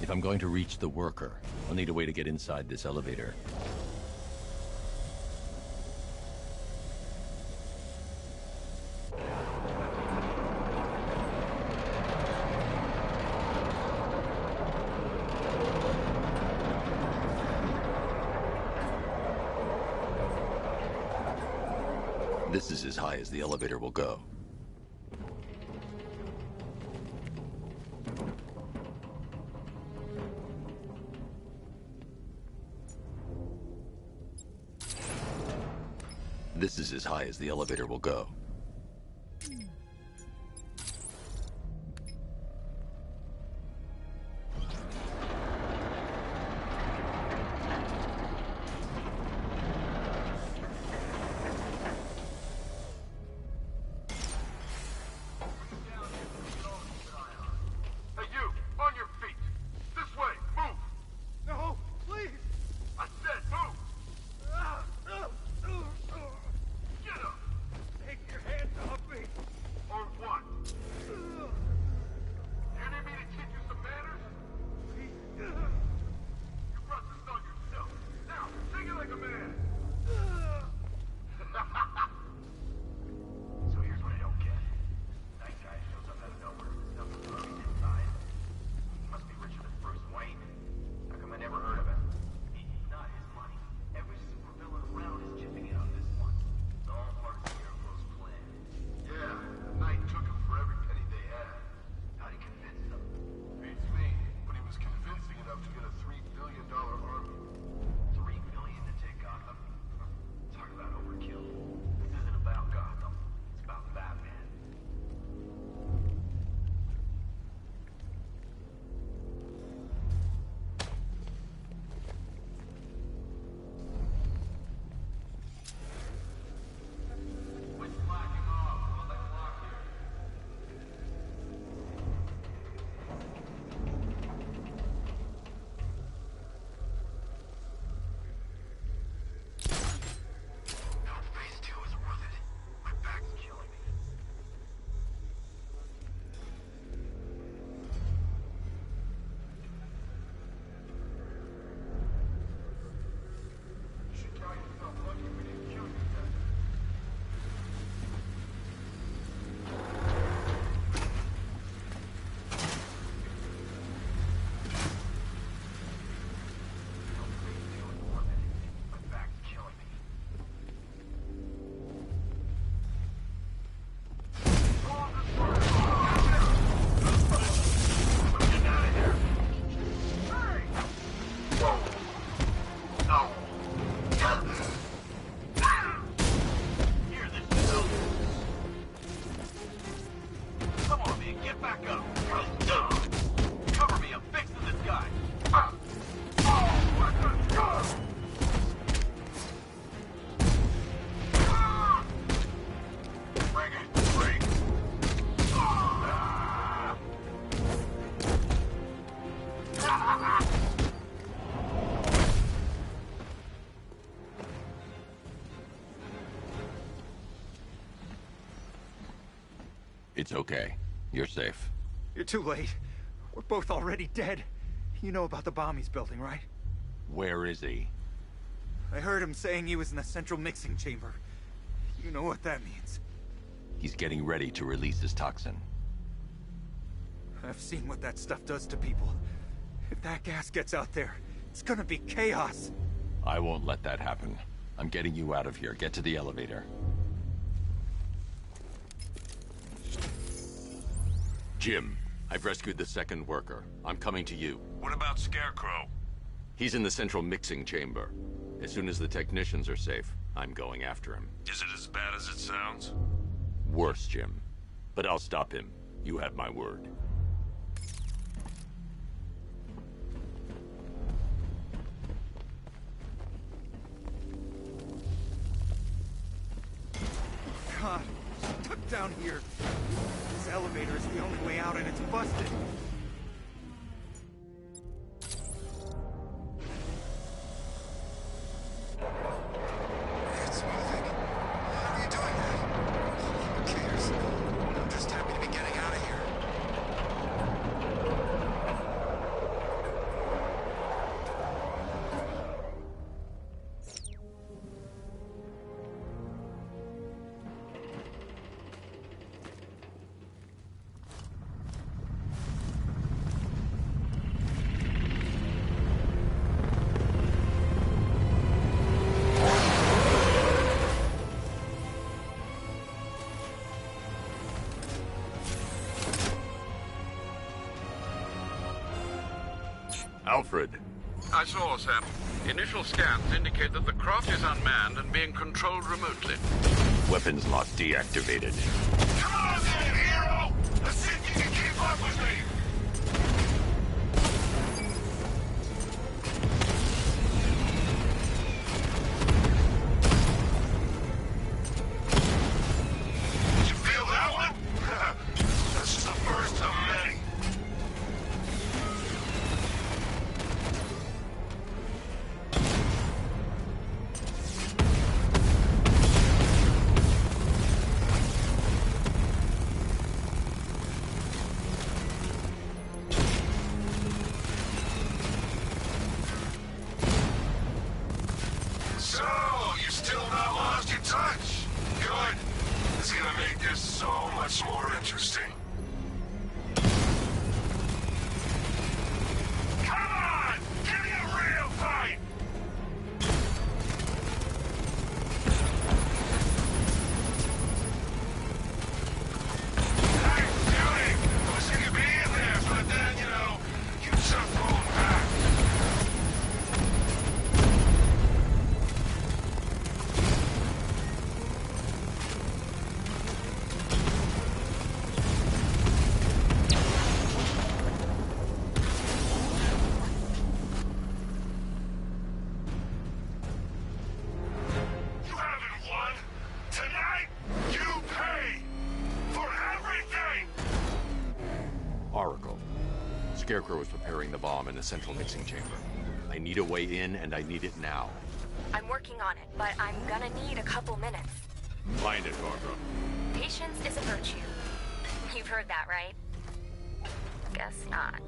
If I'm going to reach the worker, I'll need a way to get inside this elevator. This is as high as the elevator will go. This is as high as the elevator will go. Take your It's okay. You're safe. You're too late. We're both already dead. You know about the bomb he's building, right? Where is he? I heard him saying he was in the central mixing chamber. You know what that means. He's getting ready to release his toxin. I've seen what that stuff does to people. If that gas gets out there, it's gonna be chaos. I won't let that happen. I'm getting you out of here. Get to the elevator. Jim, I've rescued the second worker. I'm coming to you. What about Scarecrow? He's in the central mixing chamber. As soon as the technicians are safe, I'm going after him. Is it as bad as it sounds? Worse, Jim. But I'll stop him. You have my word. God, stuck down here. This elevator is the only way out and it's busted. It's moving. How are you doing that? Who cares? I'm just happy to be getting out of here. Alfred. I saw, Sam. Initial scans indicate that the craft is unmanned and being controlled remotely. Weapons lock deactivated. Come on then, hero! Let's see if you can keep up with me! Did you feel that one? That's just the first of many. So, you still not lost your touch? Good. It's gonna make this so much more interesting. Come on! Give me a real fight! Nice shooting! I wish I could be in there, but then, you know, you just pulled back. You haven't won. Tonight, you pay for everything. Oracle. Scarecrow is preparing the bomb in the central mixing chamber. I need a way in, and I need it now. I'm working on it, but I'm gonna need a couple minutes. Find it, Barbara. Patience is a virtue. You've heard that, right? Guess not.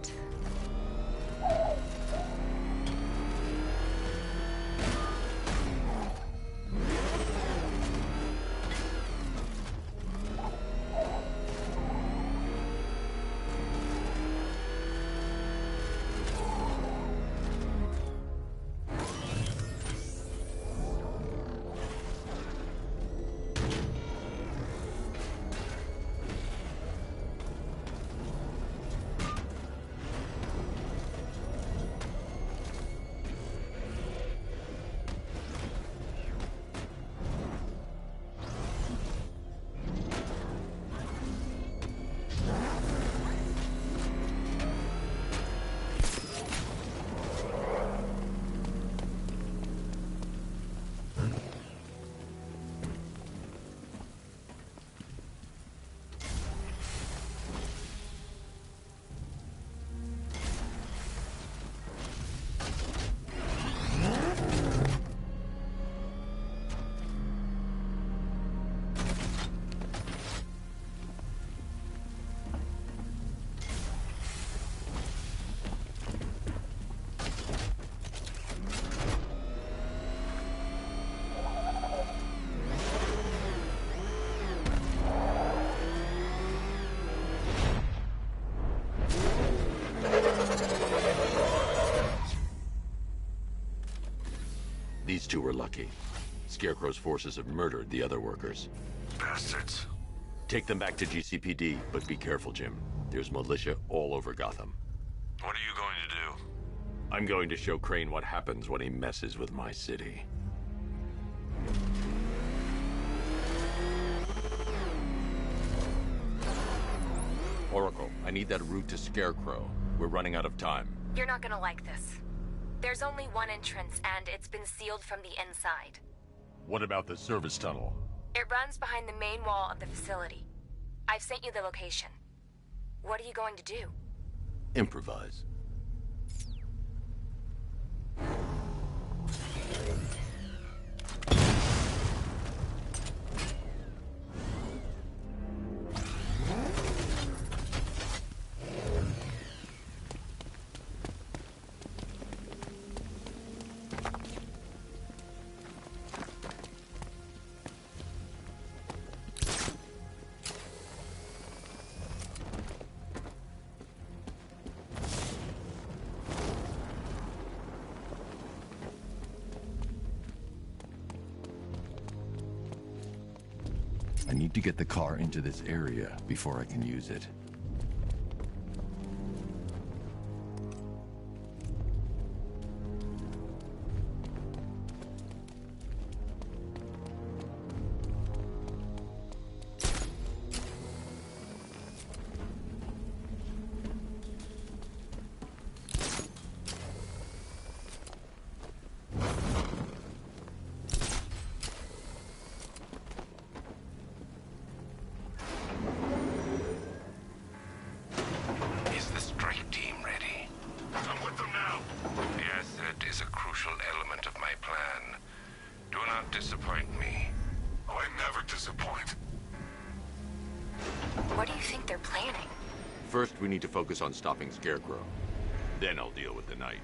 These two were lucky. Scarecrow's forces have murdered the other workers. Bastards. Take them back to GCPD, but be careful, Jim. There's militia all over Gotham. What are you going to do? I'm going to show Crane what happens when he messes with my city. Oracle, I need that route to Scarecrow. We're running out of time. You're not gonna like this. There's only one entrance, and it's been sealed from the inside. What about the service tunnel? It runs behind the main wall of the facility. I've sent you the location. What are you going to do? Improvise. I need to get the car into this area before I can use it. First, we need to focus on stopping Scarecrow. Then I'll deal with the Knight.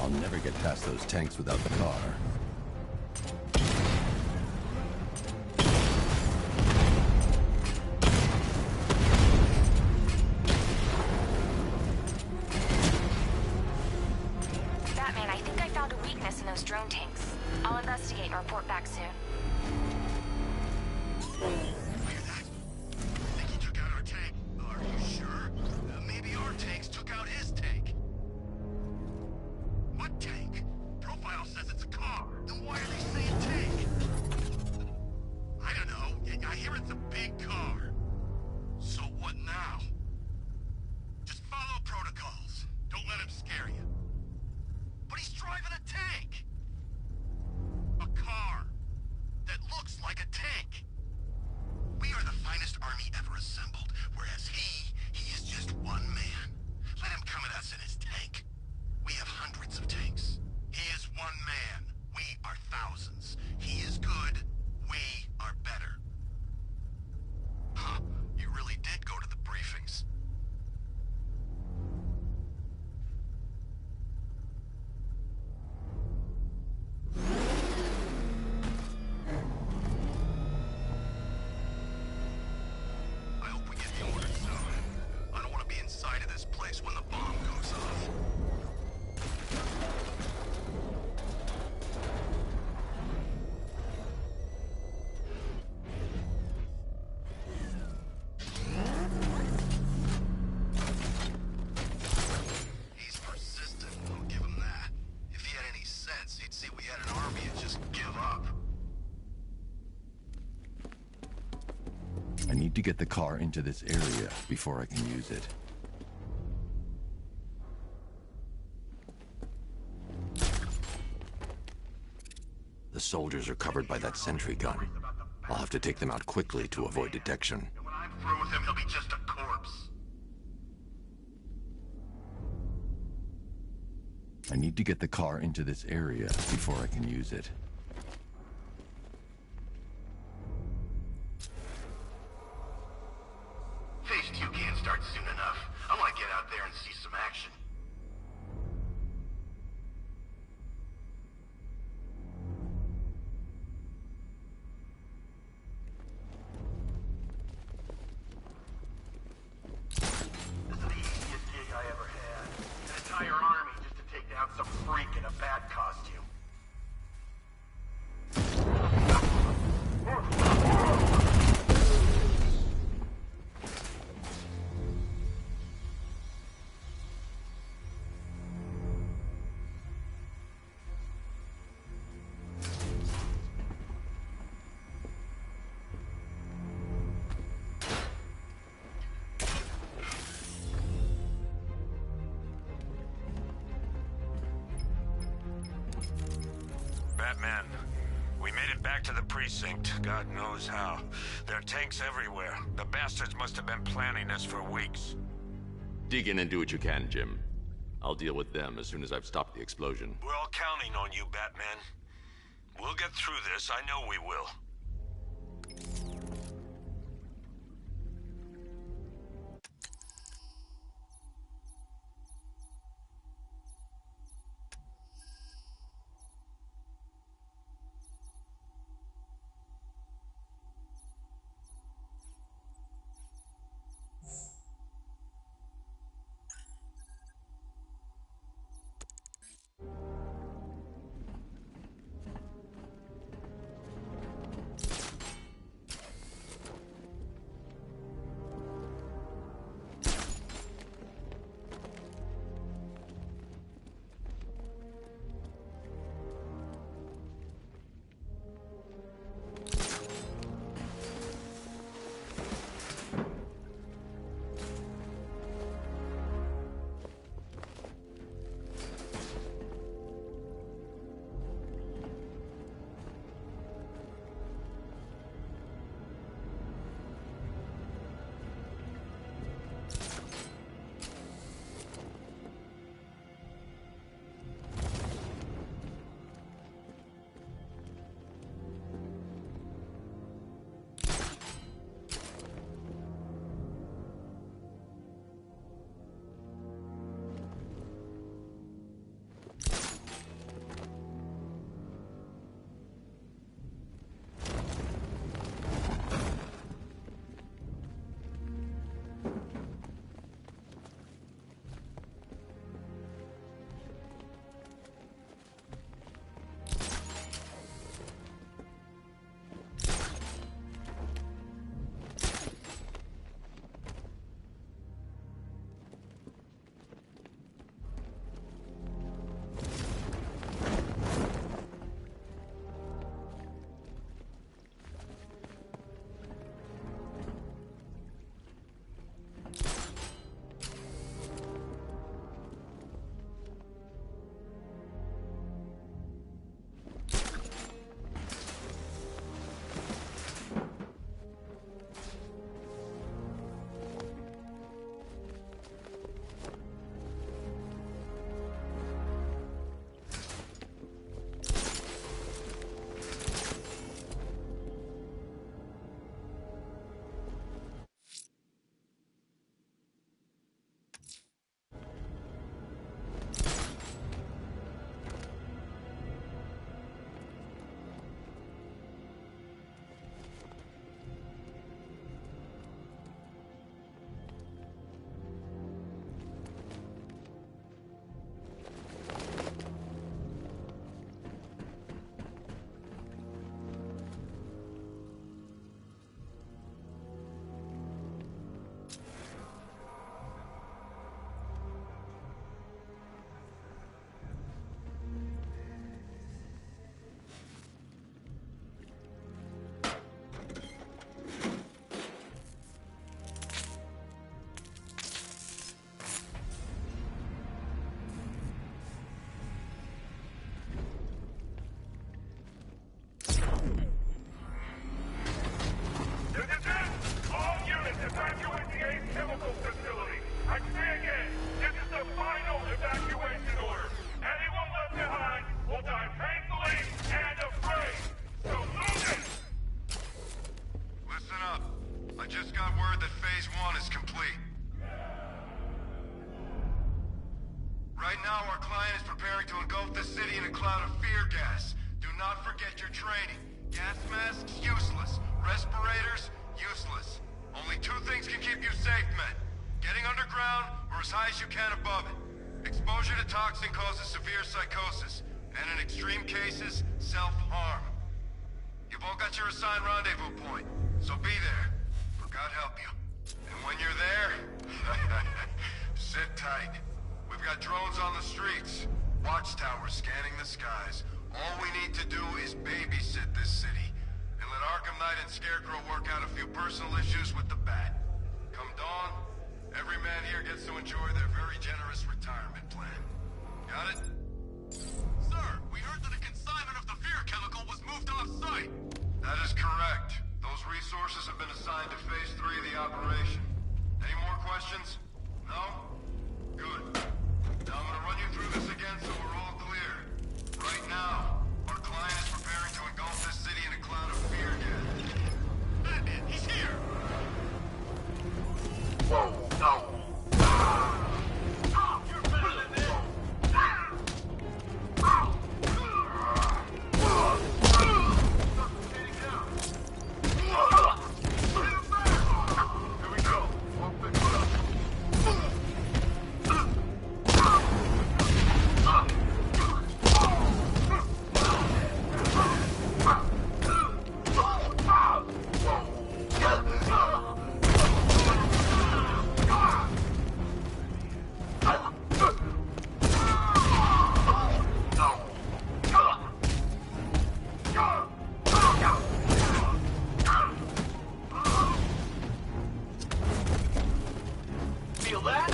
I'll never get past those tanks without the car. Batman, I think I found a weakness in those drone tanks. I'll investigate and report back soon. I need to get the car into this area before I can use it. soldiers are covered by that sentry gun. I'll have to take them out quickly to avoid detection. When I'm through with him, he'll be just a corpse. I need to get the car into this area before I can use it. Phase 2 can't start soon enough. I want to get out there and see some action. This is the easiest gig I ever had. An entire army just to take down some freak in a bat costume. Batman, we made it back to the precinct, God knows how. There are tanks everywhere. The bastards must have been planning this for weeks. Dig in and do what you can, Jim. I'll deal with them as soon as I've stopped the explosion. We're all counting on you, Batman. We'll get through this, I know we will. Right now, our client is preparing to engulf the city in a cloud of fear gas. Do not forget your training. Gas masks, useless. Respirators, useless. Only two things can keep you safe, men. Getting underground, or as high as you can above it. Exposure to toxin causes severe psychosis, and in extreme cases, self-harm. You've all got your assigned rendezvous point, so be there. For God help you. And when you're there, sit tight. We've got drones on the streets, watchtowers scanning the skies. All we need to do is babysit this city, and let Arkham Knight and Scarecrow work out a few personal issues with the Bat. Come dawn, every man here gets to enjoy their very generous retirement plan. Got it? Sir, we heard that a consignment of the fear chemical was moved off-site. That is correct. Those resources have been assigned to Phase 3 of the operation. Any more questions? No? Good. Now I'm gonna run you through this again so we're all clear. Right now, our client is preparing to engulf this city in a cloud of fear gas. Batman, he's here! Whoa, no! You're better than this! Here we go. One big step. Feel that?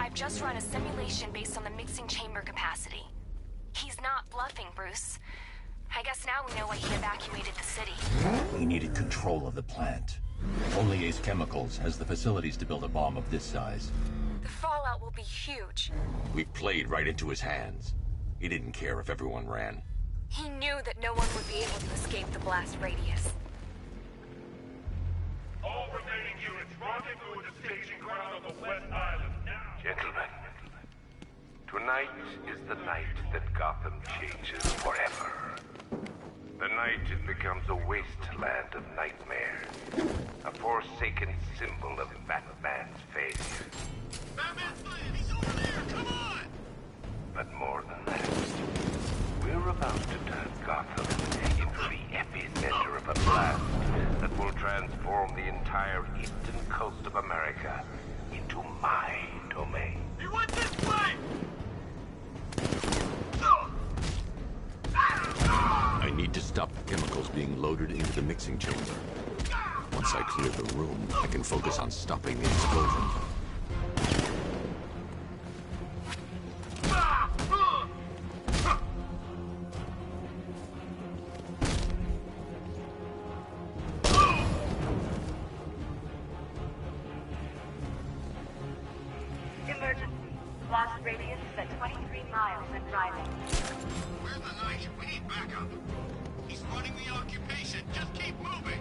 I've just run a simulation based on the mixing chamber capacity. He's not bluffing, Bruce. I guess now we know why he evacuated the city. He needed control of the plant. Only Ace Chemicals has the facilities to build a bomb of this size. The fallout will be huge. We played right into his hands. He didn't care if everyone ran. He knew that no one would be able to escape the blast radius. All remaining units, rendezvous at the staging ground on the West Island now. Gentlemen, tonight is the night that Gotham changes forever. The night it becomes a wasteland of nightmares. A forsaken symbol of Batman's failure. Batman's fighting! He's over there! Come on! But more than that, we're about to turn Gotham into the epicenter of a blast that will transform the entire eastern coast of America into my domain. He went this way! I need to stop the chemicals being loaded into the mixing chamber. Once I clear the room, I can focus on stopping the explosion. Emergency. Blast radius is at 23 miles and driving. Where's the Knight? We need backup. He's running the occupation. Just keep moving.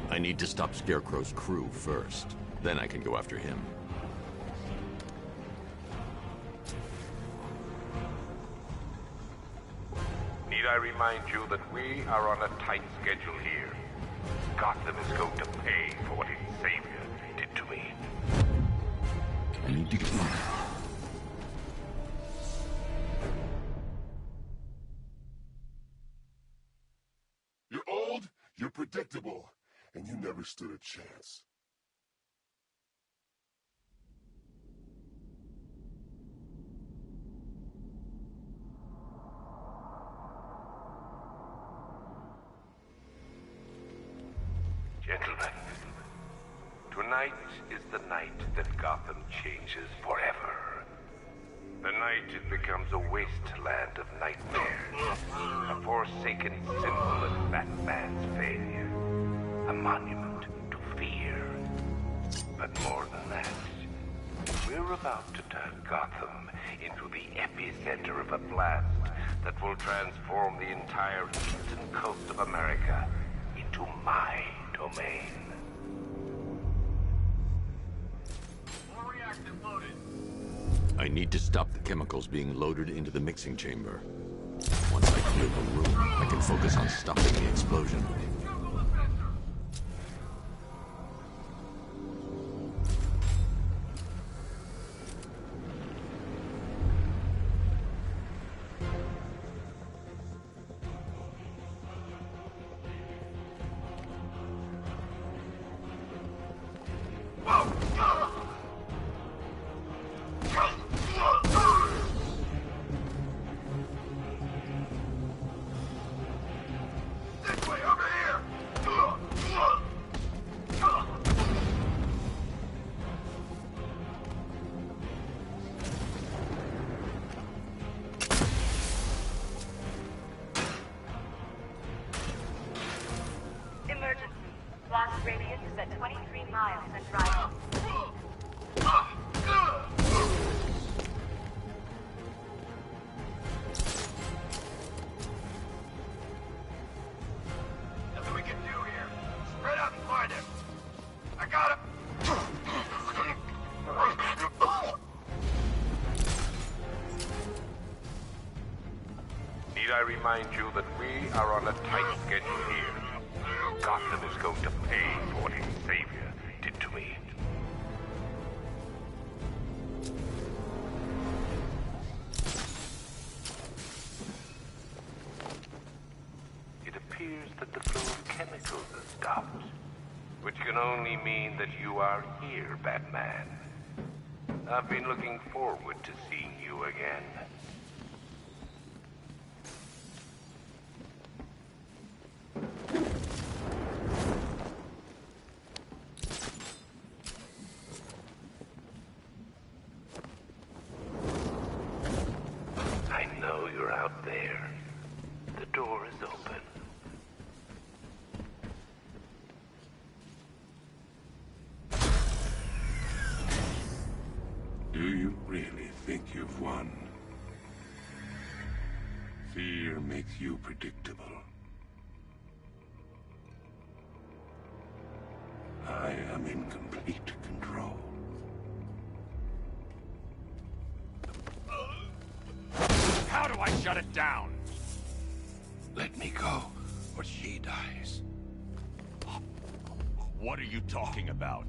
I need to stop Scarecrow's crew first. Then I can go after him. Need I remind you that we are on a tight schedule here? Gotham is going to pay for what its savior did to me. I need to get... You're old, you're predictable, and you never stood a chance. Gentlemen, tonight is the night that Gotham changes forever. The night it becomes a wasteland of nightmares. A forsaken symbol of Batman's failure. A monument to fear. But more than that, we're about to turn Gotham into the epicenter of a blast that will transform the entire eastern coast of America into my domain. I need to stop the chemicals being loaded into the mixing chamber. Once I clear the room, I can focus on stopping the explosion. Blast radius is at 23 miles and rising. Nothing we can do here. Spread out and find him. I got him. Need I remind you that we are on a tight schedule here? Gotham is going to pay for what his savior did to me. It appears that the flow of chemicals has stopped, which can only mean that you are here, Batman. I've been looking forward to seeing you again. Out there. The door is open. Do you really think you've won? Fear makes you predictable. I am in complete control. How do I shut it down? Let me go, or she dies. What are you talking about?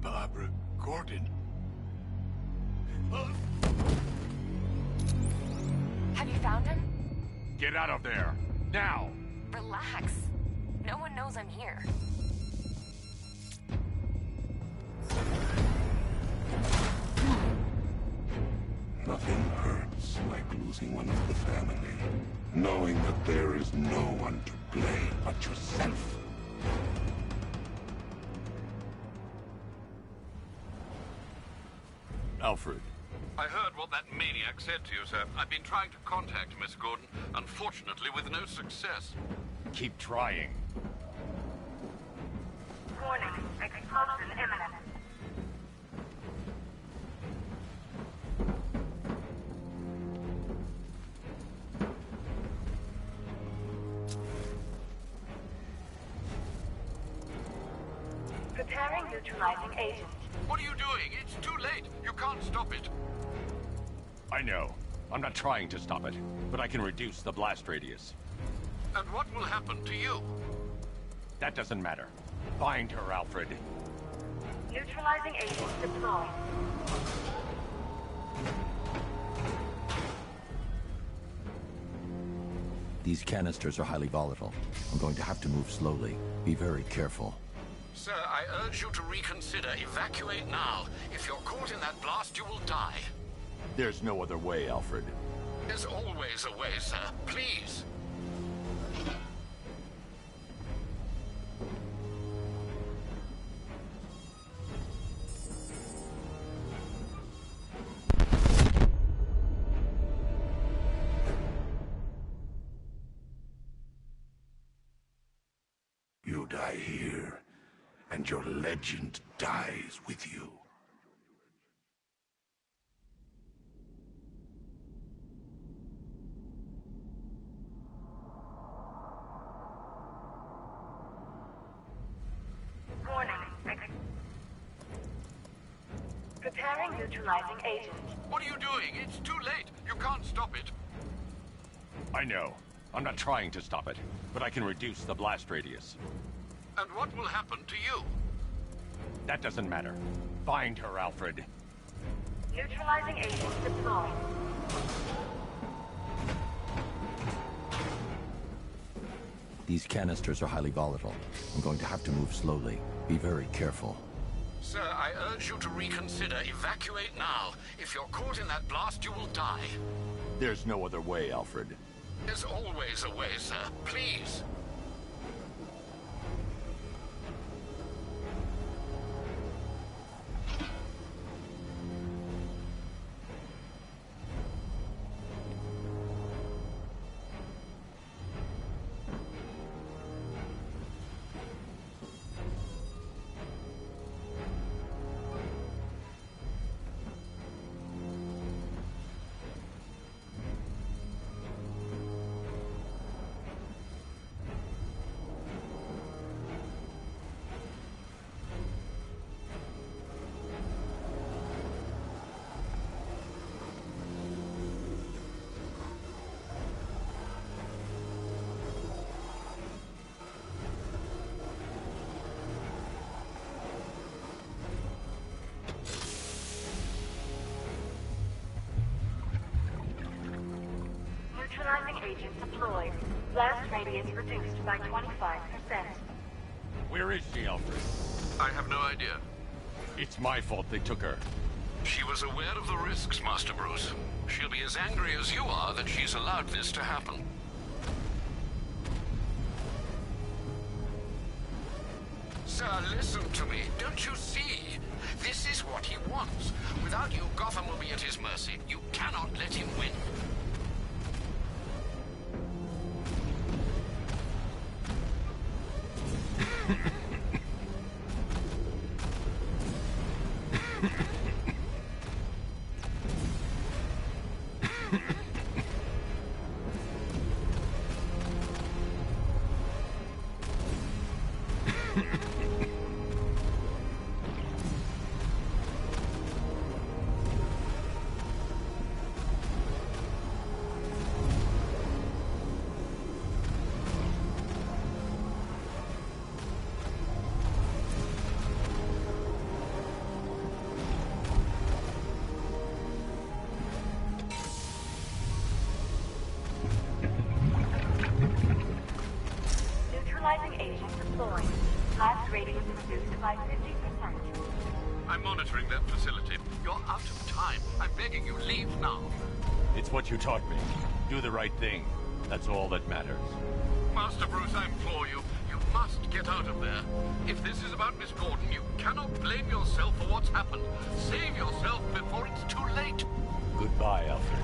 Barbara Gordon. Have you found him? Get out of there, now! Relax. No one knows I'm here. Nothing hurts like losing one of the family. Knowing that there is no one to blame but yourself. Alfred. I heard what that maniac said to you, sir. I've been trying to contact Miss Gordon, unfortunately with no success. Keep trying. Warning, explosion imminent. Preparing neutralizing agent. What are you doing? It's too late. You can't stop it. I know. I'm not trying to stop it, but I can reduce the blast radius. And what will happen to you? That doesn't matter. Find her, Alfred. Neutralizing agent deployed. These canisters are highly volatile. I'm going to have to move slowly. Be very careful. Sir, I urge you to reconsider. Evacuate now. If you're caught in that blast, you will die. There's no other way, Alfred. There's always a way, sir. Please. You die here, and your legend dies with you. Warning. Preparing Deploying neutralizing agent. What are you doing? It's too late. You can't stop it. I know. I'm not trying to stop it, but I can reduce the blast radius. And what will happen to you? That doesn't matter. Find her, Alfred. Neutralizing agent deployed. These canisters are highly volatile. I'm going to have to move slowly. Be very careful. Sir, I urge you to reconsider. Evacuate now. If you're caught in that blast, you will die. There's no other way, Alfred. There's always a way, sir. Please. Neutralizing agent deployed. Blast radius reduced by 25%. Where is she, Alfred? I have no idea. It's my fault they took her. She was aware of the risks, Master Bruce. She'll be as angry as you are that she's allowed this to happen. Sir, listen to me. Don't you see? This is what he wants. Without you, Gotham will be at his mercy. You cannot let him win. Neutralizing agent deployed. Blast radius reduced by 50%. I'm monitoring that facility. You're out of time. I'm begging you, leave now. It's what you taught me. Do the right thing. That's all that matters. Master Bruce, I implore you. You must get out of there. If this is about Miss Gordon, you cannot blame yourself for what's happened. Save yourself before it's too late. Goodbye, Alfred.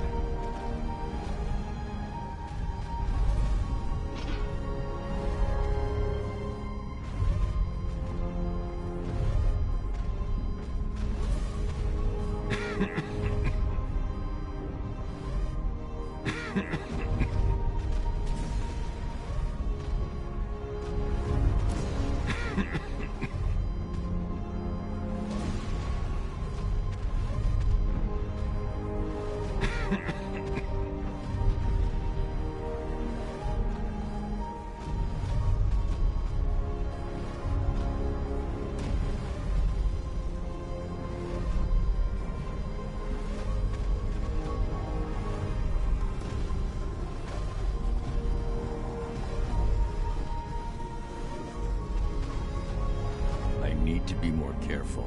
To be more careful.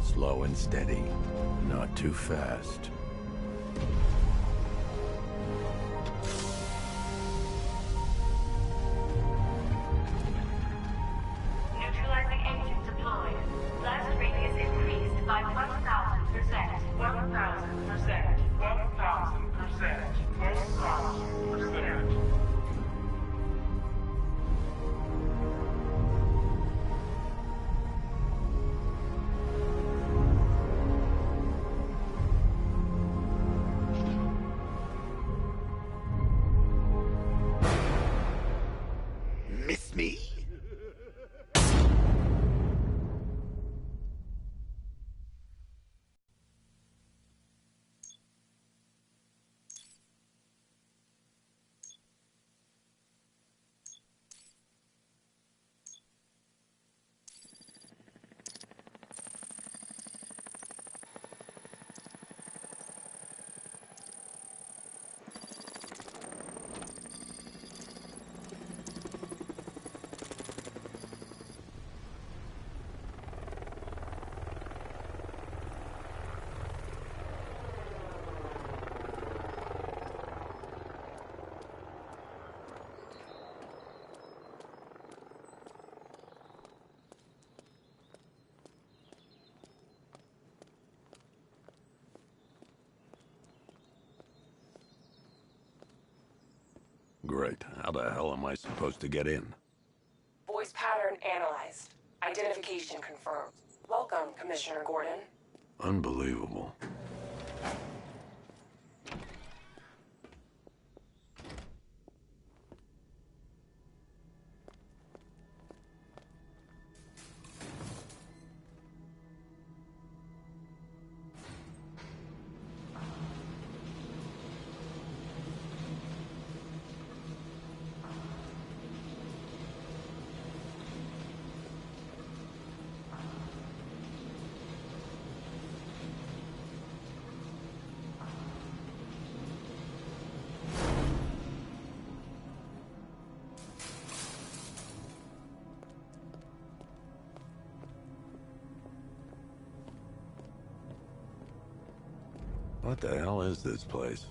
Slow and steady. Not too fast. Neutralizing agent deployed. Blast radius increased by 1,000%. 1,000%. 1,000%. 1,000%. I supposed to get in? Voice pattern analyzed. Identification confirmed. Welcome, Commissioner Gordon. Unbelievable. What the hell is this place?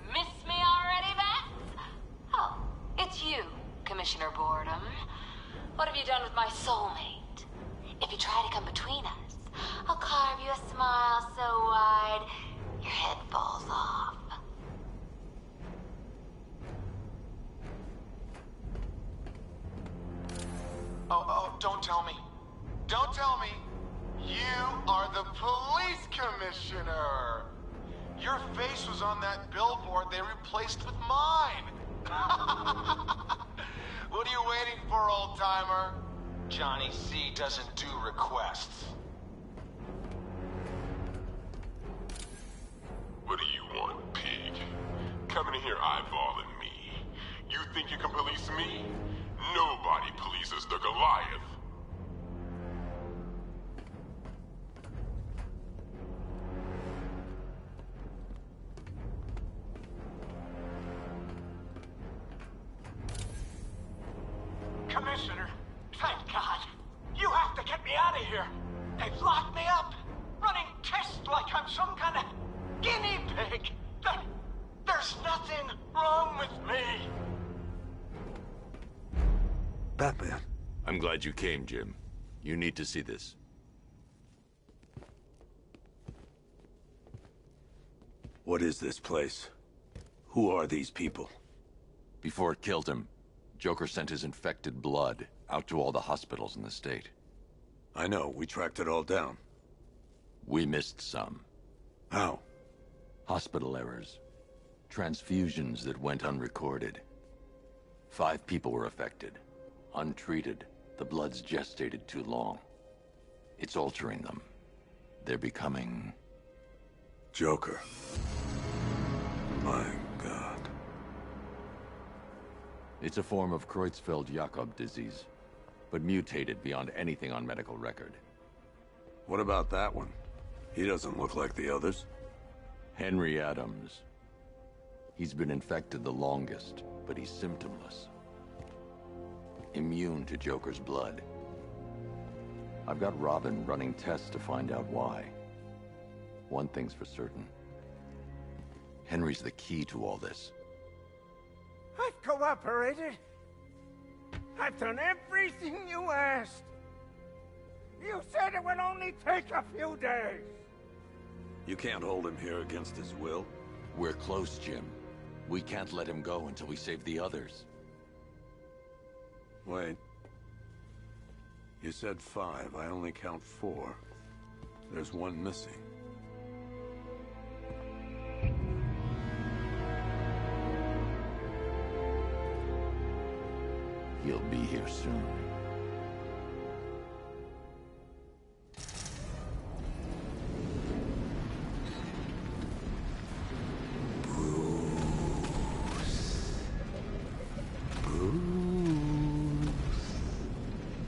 Miss me already, Bats? Oh, it's you, Commissioner Boredom. What have you done with my soulmate? If you try to come between us, I'll carve you a smile so wide your head falls off. Oh, don't tell me. Don't tell me. You are the police commissioner. Your face was on that billboard they replaced with mine. What are you waiting for, old-timer? Johnny C doesn't do requests. What do you want, pig? Coming in here eyeballing me. You think you can police me? Nobody polices the Goliath. Commissioner, thank God. You have to get me out of here. They've locked me up, running tests like I'm some kind of guinea pig. There's nothing wrong with me. Batman. I'm glad you came, Jim. You need to see this. What is this place? Who are these people? Before it killed him, Joker sent his infected blood out to all the hospitals in the state. I know, we tracked it all down. We missed some. How? Hospital errors. Transfusions that went unrecorded. 5 people were affected. Untreated, the blood's gestated too long. It's altering them. They're becoming... Joker. My God. It's a form of Creutzfeldt-Jakob disease, but mutated beyond anything on medical record. What about that one? He doesn't look like the others. Henry Adams. He's been infected the longest, but he's symptomless. Immune to Joker's blood. I've got Robin running tests to find out why. One thing's for certain. Henry's the key to all this. I've cooperated. I've done everything you asked. You said it would only take a few days. You can't hold him here against his will. We're close, Jim. We can't let him go until we save the others. Wait. You said 5. I only count 4. There's one missing. He'll be here soon.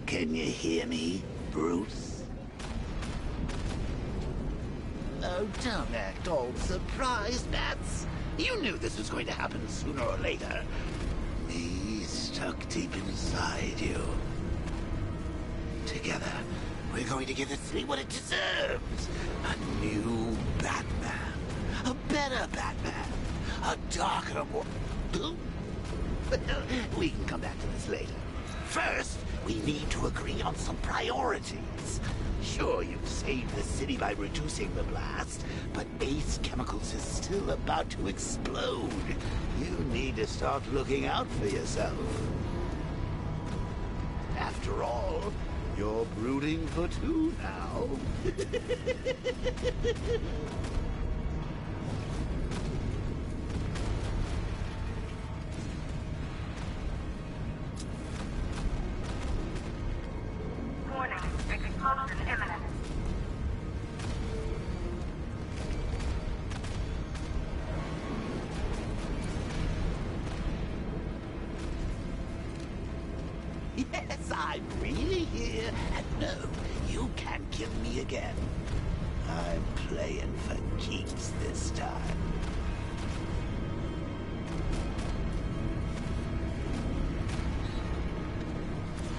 Can you hear me, Bruce? Oh, don't act all surprised, Bats. You knew this was going to happen sooner or later. Me stuck deep inside you. Together, we're going to give the city what it deserves. A new Batman. A better Batman. A darker one. We can come back to this later. First, We need to agree on some priorities. Sure, you've saved the city by reducing the blast, but Ace Chemicals is still about to explode. You need to start looking out for yourself. After all, you're brooding for two now. Warning, explosion imminent. Yes, I'm really here, and no, you can't kill me again. I'm playing for keeps this time.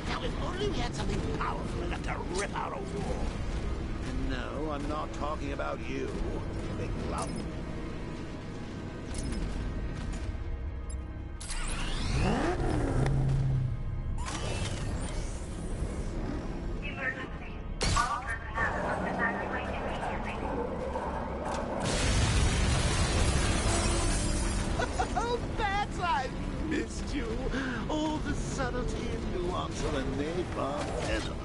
Now, if only we had something powerful enough to rip out a wall. And no, I'm not talking about you, big lump. Emergency. All personnel must evacuate immediately. Oh, Bats, I missed you. All the subtlety and nuance of a napalm enema.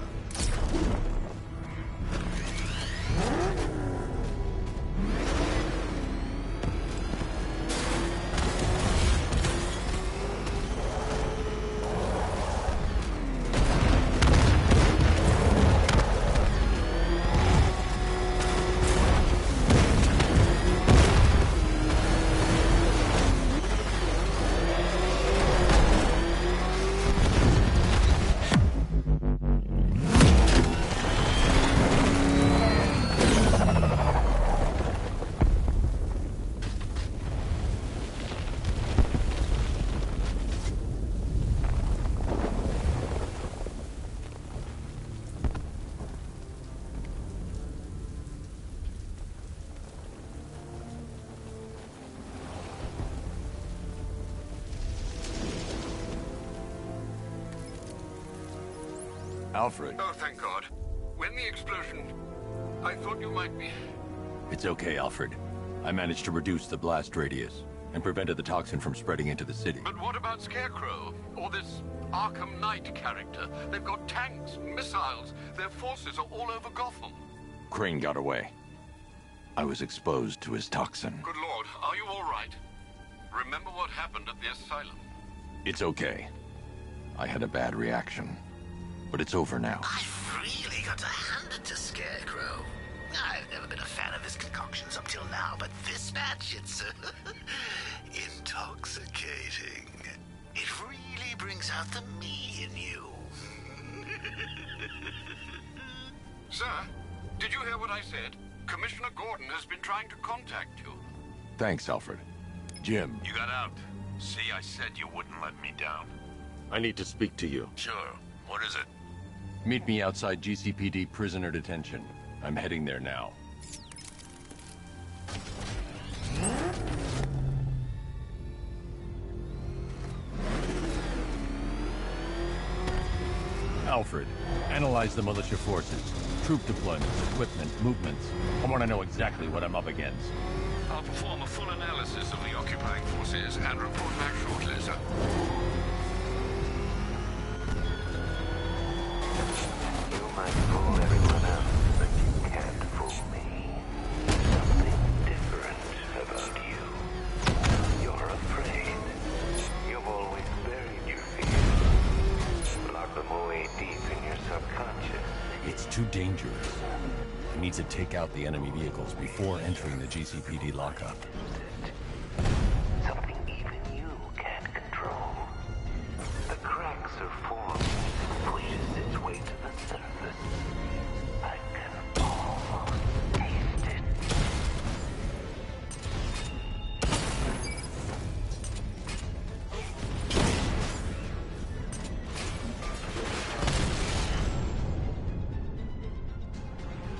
Alfred. Oh, thank God. When the explosion... I thought you might be... It's okay, Alfred. I managed to reduce the blast radius and prevented the toxin from spreading into the city. But what about Scarecrow? Or this Arkham Knight character? They've got tanks, missiles. Their forces are all over Gotham. Crane got away. I was exposed to his toxin. Good Lord, are you all right? Remember what happened at the asylum? It's okay. I had a bad reaction. But it's over now. I've really got to hand it to Scarecrow. I've never been a fan of his concoctions up till now, but this match, it's intoxicating. It really brings out the me in you. Sir, did you hear what I said? Commissioner Gordon has been trying to contact you. Thanks, Alfred. Jim. You got out. See, I said you wouldn't let me down. I need to speak to you. Sure. What is it? Meet me outside GCPD prisoner detention. I'm heading there now. Alfred, analyze the militia forces, troop deployments, equipment, movements. I want to know exactly what I'm up against. I'll perform a full analysis of the occupying forces and report back shortly, sir. You might fool everyone else, but you can't fool me. Something different about you. You're afraid. You've always buried your fears. Locked them away deep in your subconscious. It's too dangerous. I need to take out the enemy vehicles before entering the GCPD lockup. Something even you can't control. The cracks are formed as it pushes its way to the surface. I can almost taste it.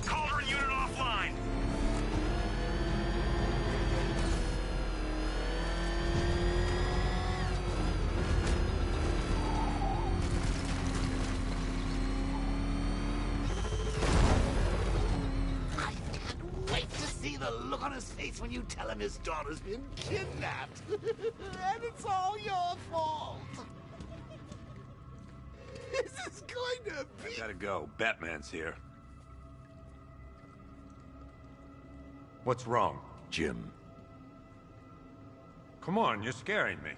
Calder unit offline! the look on his face when you tell him his daughter's been kidnapped. And it's all your fault. This is going to be... I gotta go. Batman's here. What's wrong? Jim. Come on, you're scaring me.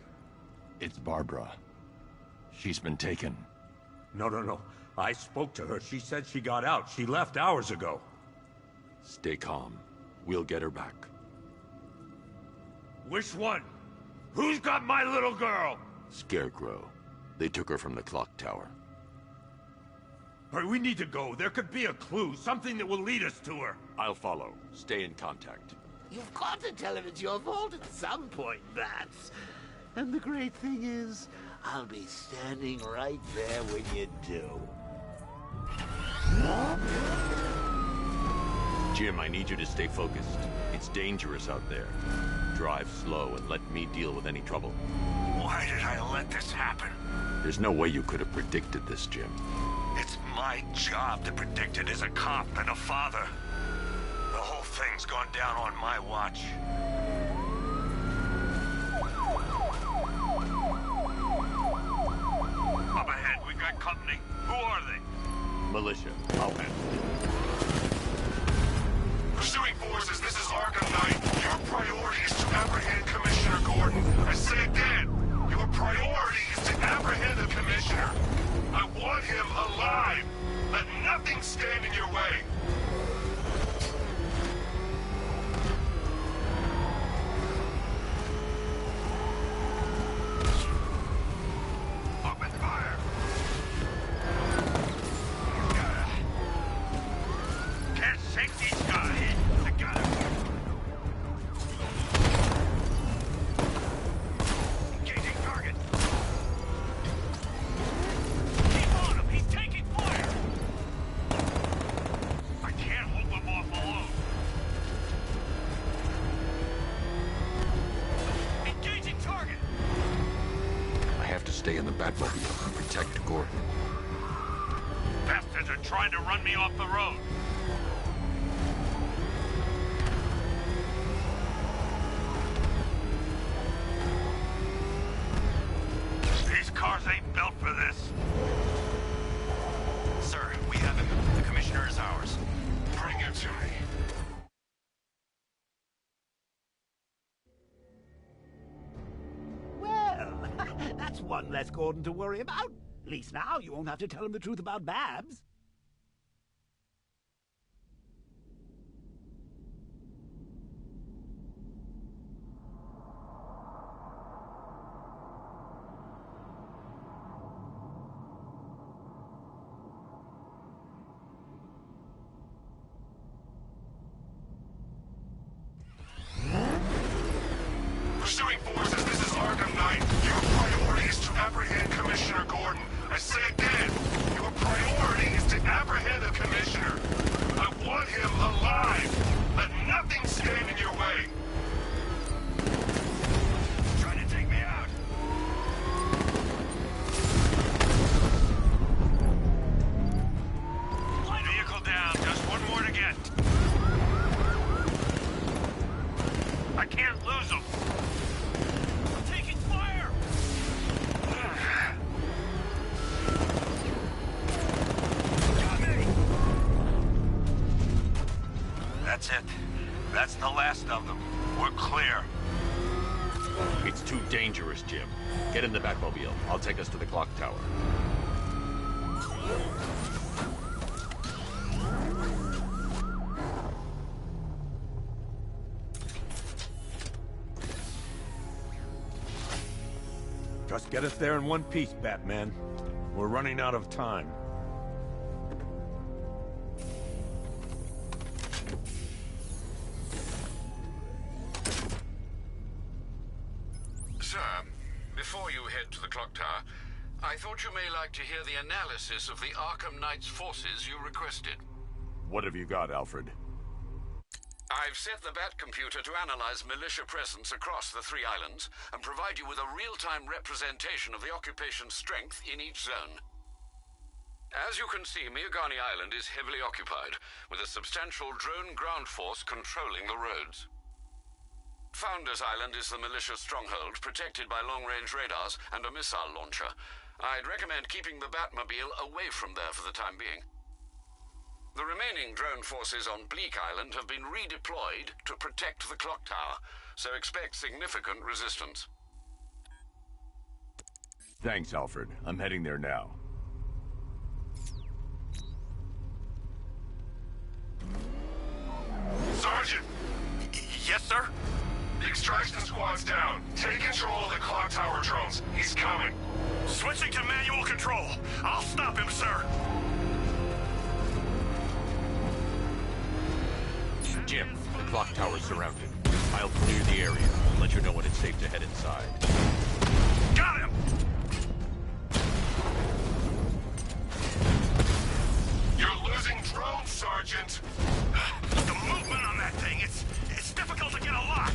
It's Barbara. She's been taken. No. I spoke to her. She said she got out. She left hours ago. Stay calm. We'll get her back. Which one? Who's got my little girl? Scarecrow. They took her from the clock tower. All right, we need to go. There could be a clue, something that will lead us to her. I'll follow. Stay in contact. You've got to tell him it's your fault at some point, Bats. And the great thing is, I'll be standing right there when you do. Jim, I need you to stay focused. It's dangerous out there. Drive slow and let me deal with any trouble. Why did I let this happen? There's no way you could have predicted this, Jim. It's my job to predict it as a cop and a father. The whole thing's gone down on my watch. Up ahead, we've got company. Who are they? Militia. I'll handle it. Pursuing forces, this is Arkham Knight. Your priority is to apprehend Commissioner Gordon. I say again, your priority is to apprehend the Commissioner. I want him alive. Let nothing stand in your way. Open fire. Can't shake these guys. I got him. Engaging target. Keep on him. He's taking fire. I can't hold them off alone. Engaging target. I have to stay in the Batmobile and protect Gordon. Bastards are trying to run me off the road. These cars ain't built for this. Sir, we have him. The Commissioner is ours. Bring him to me. Well, that's one less Gordon to worry about. At least now you won't have to tell him the truth about Babs. Pursuing forces, this is Arkham Knight. Your priority is to apprehend Commissioner Gordon. I say again, your priority is to apprehend the Commissioner. I want him alive. Let nothing stand in your way. Trying to take me out. Vehicle down. Just one more to get. I can't lose him. I'm taking fire. Got me. That's it. That's the last of them. We're clear. It's too dangerous, Jim. Get in the Batmobile. I'll take us to the clock tower. Just get us there in one piece, Batman. We're running out of time. Sir, before you head to the clock tower, I thought you may like to hear the analysis of the Arkham Knight's forces you requested. What have you got, Alfred? I've set the Bat computer to analyze militia presence across the 3 islands and provide you with a real-time representation of the occupation's strength in each zone. As you can see, Miagani Island is heavily occupied, with a substantial drone ground force controlling the roads. Founders Island is the militia stronghold, protected by long-range radars and a missile launcher. I'd recommend keeping the Batmobile away from there for the time being. The remaining drone forces on Bleak Island have been redeployed to protect the clock tower, so expect significant resistance. Thanks, Alfred. I'm heading there now. Sergeant! Yes, sir? The extraction squad's down. Take control of the clock tower drones. He's coming. Switching to manual control. I'll stop him, sir. Jim, the clock tower's surrounded. I'll clear the area. Let you know when it's safe to head inside. Got him! You're losing drones, Sergeant! The movement on that thing, it's difficult to get a lock.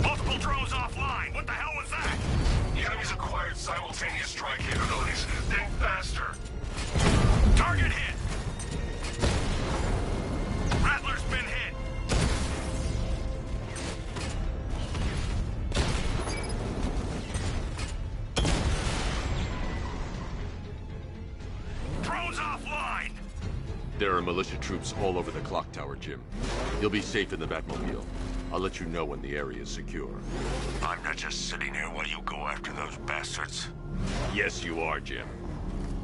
Multiple drones offline. What the hell was that? The enemy's acquired simultaneous strike capabilities. Think faster. Target hit. Rattler's been hit. Drones offline. There are militia troops all over the clock tower, Jim. You'll be safe in the Batmobile. I'll let you know when the area is secure. I'm not just sitting here while you go after those bastards. Yes, you are, Jim.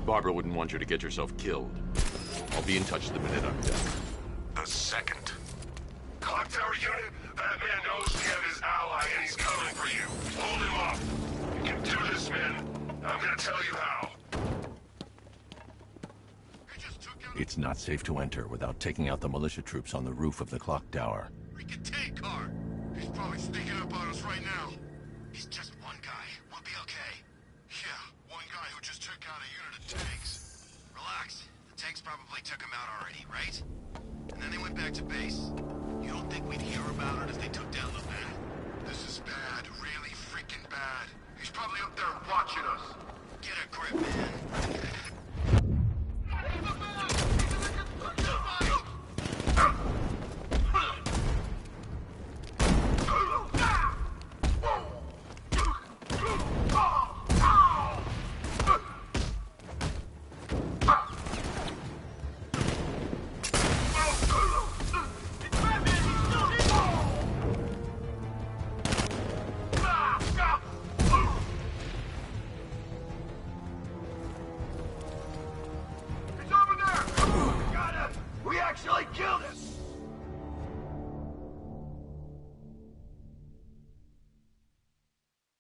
Barbara wouldn't want you to get yourself killed. I'll be in touch the minute I'm done. The second. Clock tower unit, that man knows we have his ally and he's coming for you. Hold him off. You can do this, man. I'm gonna tell you how. It's not safe to enter without taking out the militia troops on the roof of the clock tower. Freaking tank car! He's probably sneaking up on us right now. He's just one guy. We'll be okay. Yeah, one guy who just took out a unit of tanks. Relax. The tanks probably took him out already, right? And then they went back to base. You don't think we'd hear about it if they took down the van? This is bad. Really freaking bad. He's probably up there watching us. Get a grip, man.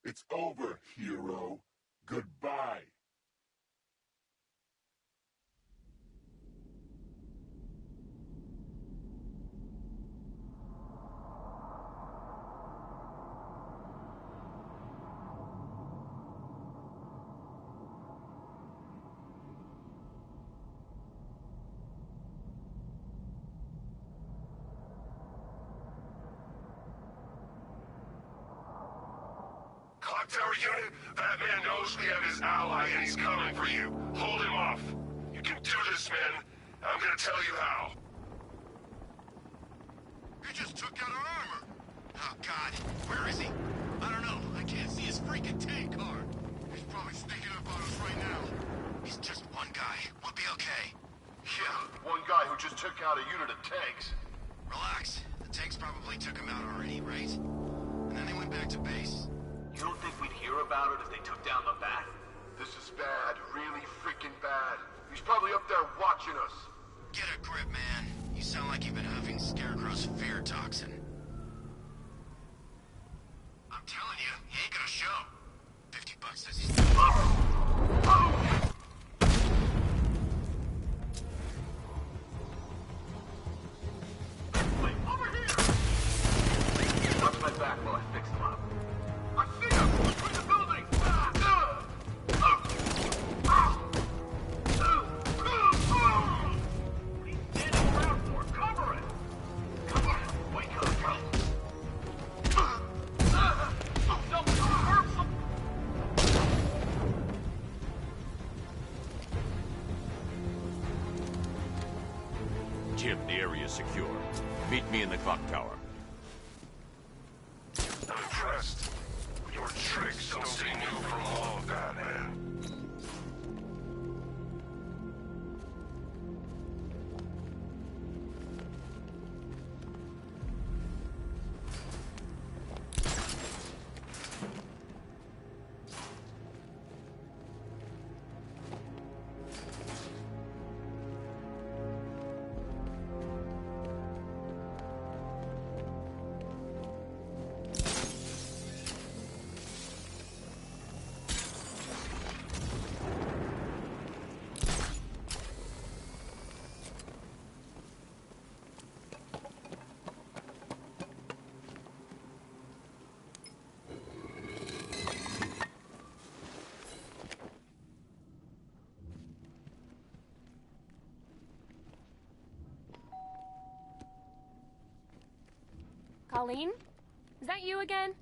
It's over, hero. Goodbye. Clock tower unit, that man knows we have his ally and he's coming for you. Hold him off. You can do this, man. I'm gonna tell you how. He just took out our armor. Oh, God. Where is he? I don't know. I can't see his freaking tank car. He's probably sneaking up on us right now. He's just one guy. We'll be okay. Yeah, one guy who just took out a unit of tanks. Relax. The tanks probably took him out already, right? And then they went back to base. You don't think we'd hear about it if they took down the bat? This is bad. Really freaking bad. He's probably up there watching us. Get a grip, man. You sound like you've been huffing Scarecrow's fear toxin. I'm telling you, he ain't gonna show. $50 says he's... Wait, over here! Watch my back while I fix him up. I see him! Between the building! What are you standing around for? Cover it! Come on, wake up! Jim, the area is secure. Meet me in the clock tower. I'm impressed. Your tricks don't seem new from all of that, man. Colleen? Is that you again?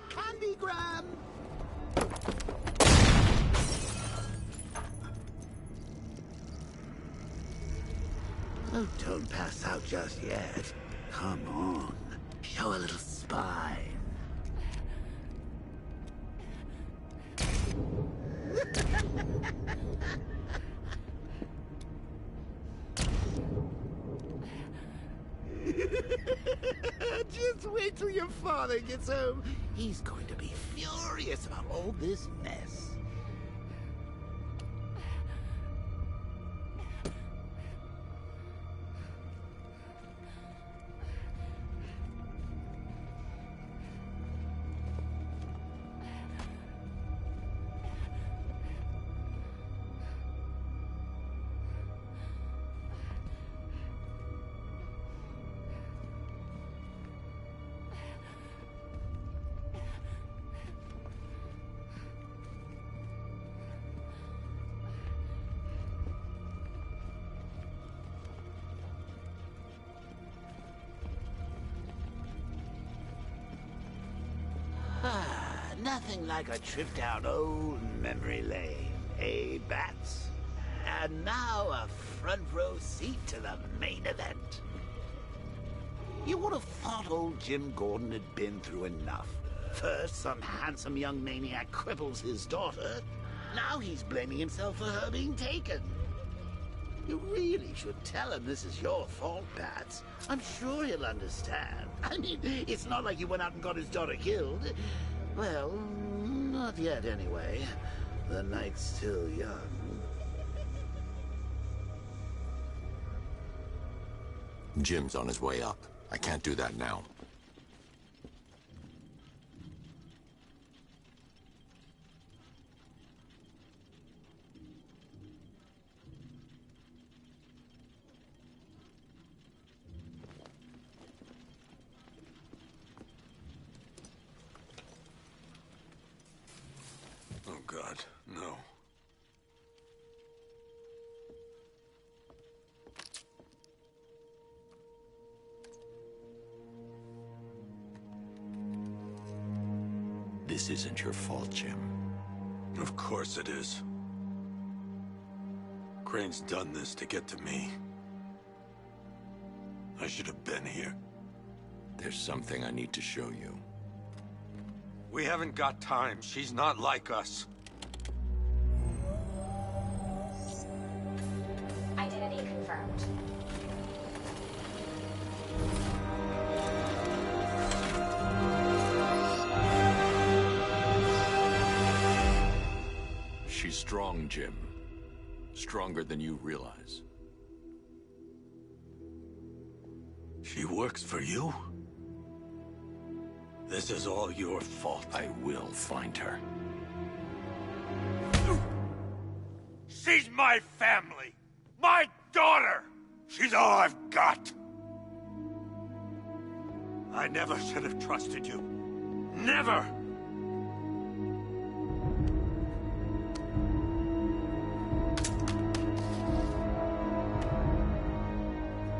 Candygram! Oh, don't pass out just yet. Come on. Show a little spine. Just wait till your father gets home. He's going to be furious about all this mess. Nothing like a trip down old memory lane, eh, Bats? And now a front row seat to the main event. You would have thought old Jim Gordon had been through enough. First, some handsome young maniac cripples his daughter. Now he's blaming himself for her being taken. You really should tell him this is your fault, Bats. I'm sure he'll understand. I mean, it's not like you went out and got his daughter killed. Well, not yet anyway. The night's still young. Jim's on his way up. I can't do that now. Oh, God, no. This isn't your fault, Jim. Of course it is. Crane's done this to get to me. I should have been here. There's something I need to show you. We haven't got time. She's not like us. Identity confirmed. She's strong, Jim. Stronger than you realize. She works for you? This is all your fault. I will find her. She's my family! My daughter! She's all I've got! I never should have trusted you. Never!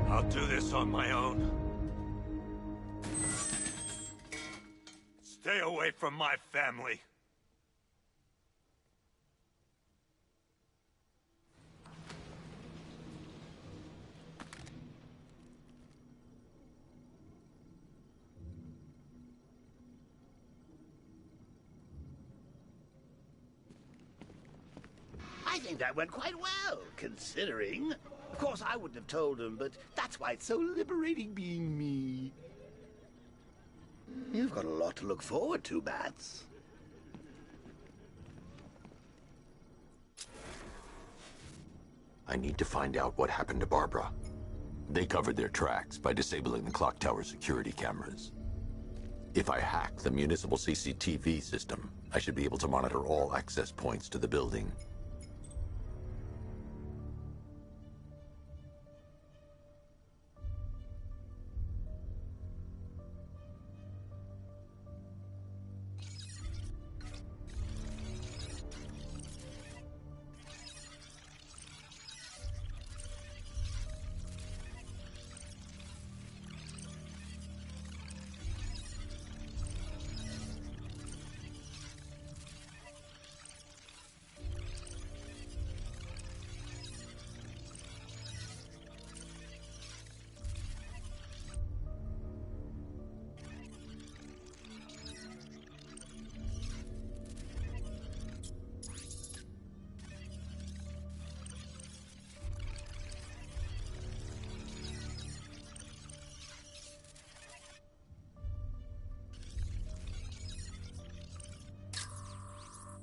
I'll do this on my own. Stay away from my family. think that went quite well, considering. Of course, I wouldn't have told him, but that's why it's so liberating being me. You've got a lot to look forward to, Bats. I need to find out what happened to Barbara. They covered their tracks by disabling the clock tower security cameras. If I hack the municipal CCTV system, I should be able to monitor all access points to the building.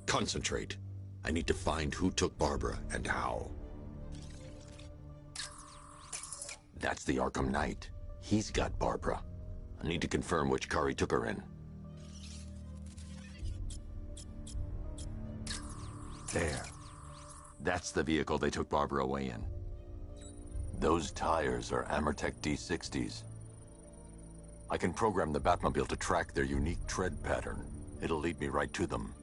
Concentrate. I need to find who took Barbara and how. That's the Arkham Knight. He's got Barbara. I need to confirm which car he took her in. There. That's the vehicle they took Barbara away in. Those tires are Amertech D60s. I can program the Batmobile to track their unique tread pattern. It'll lead me right to them.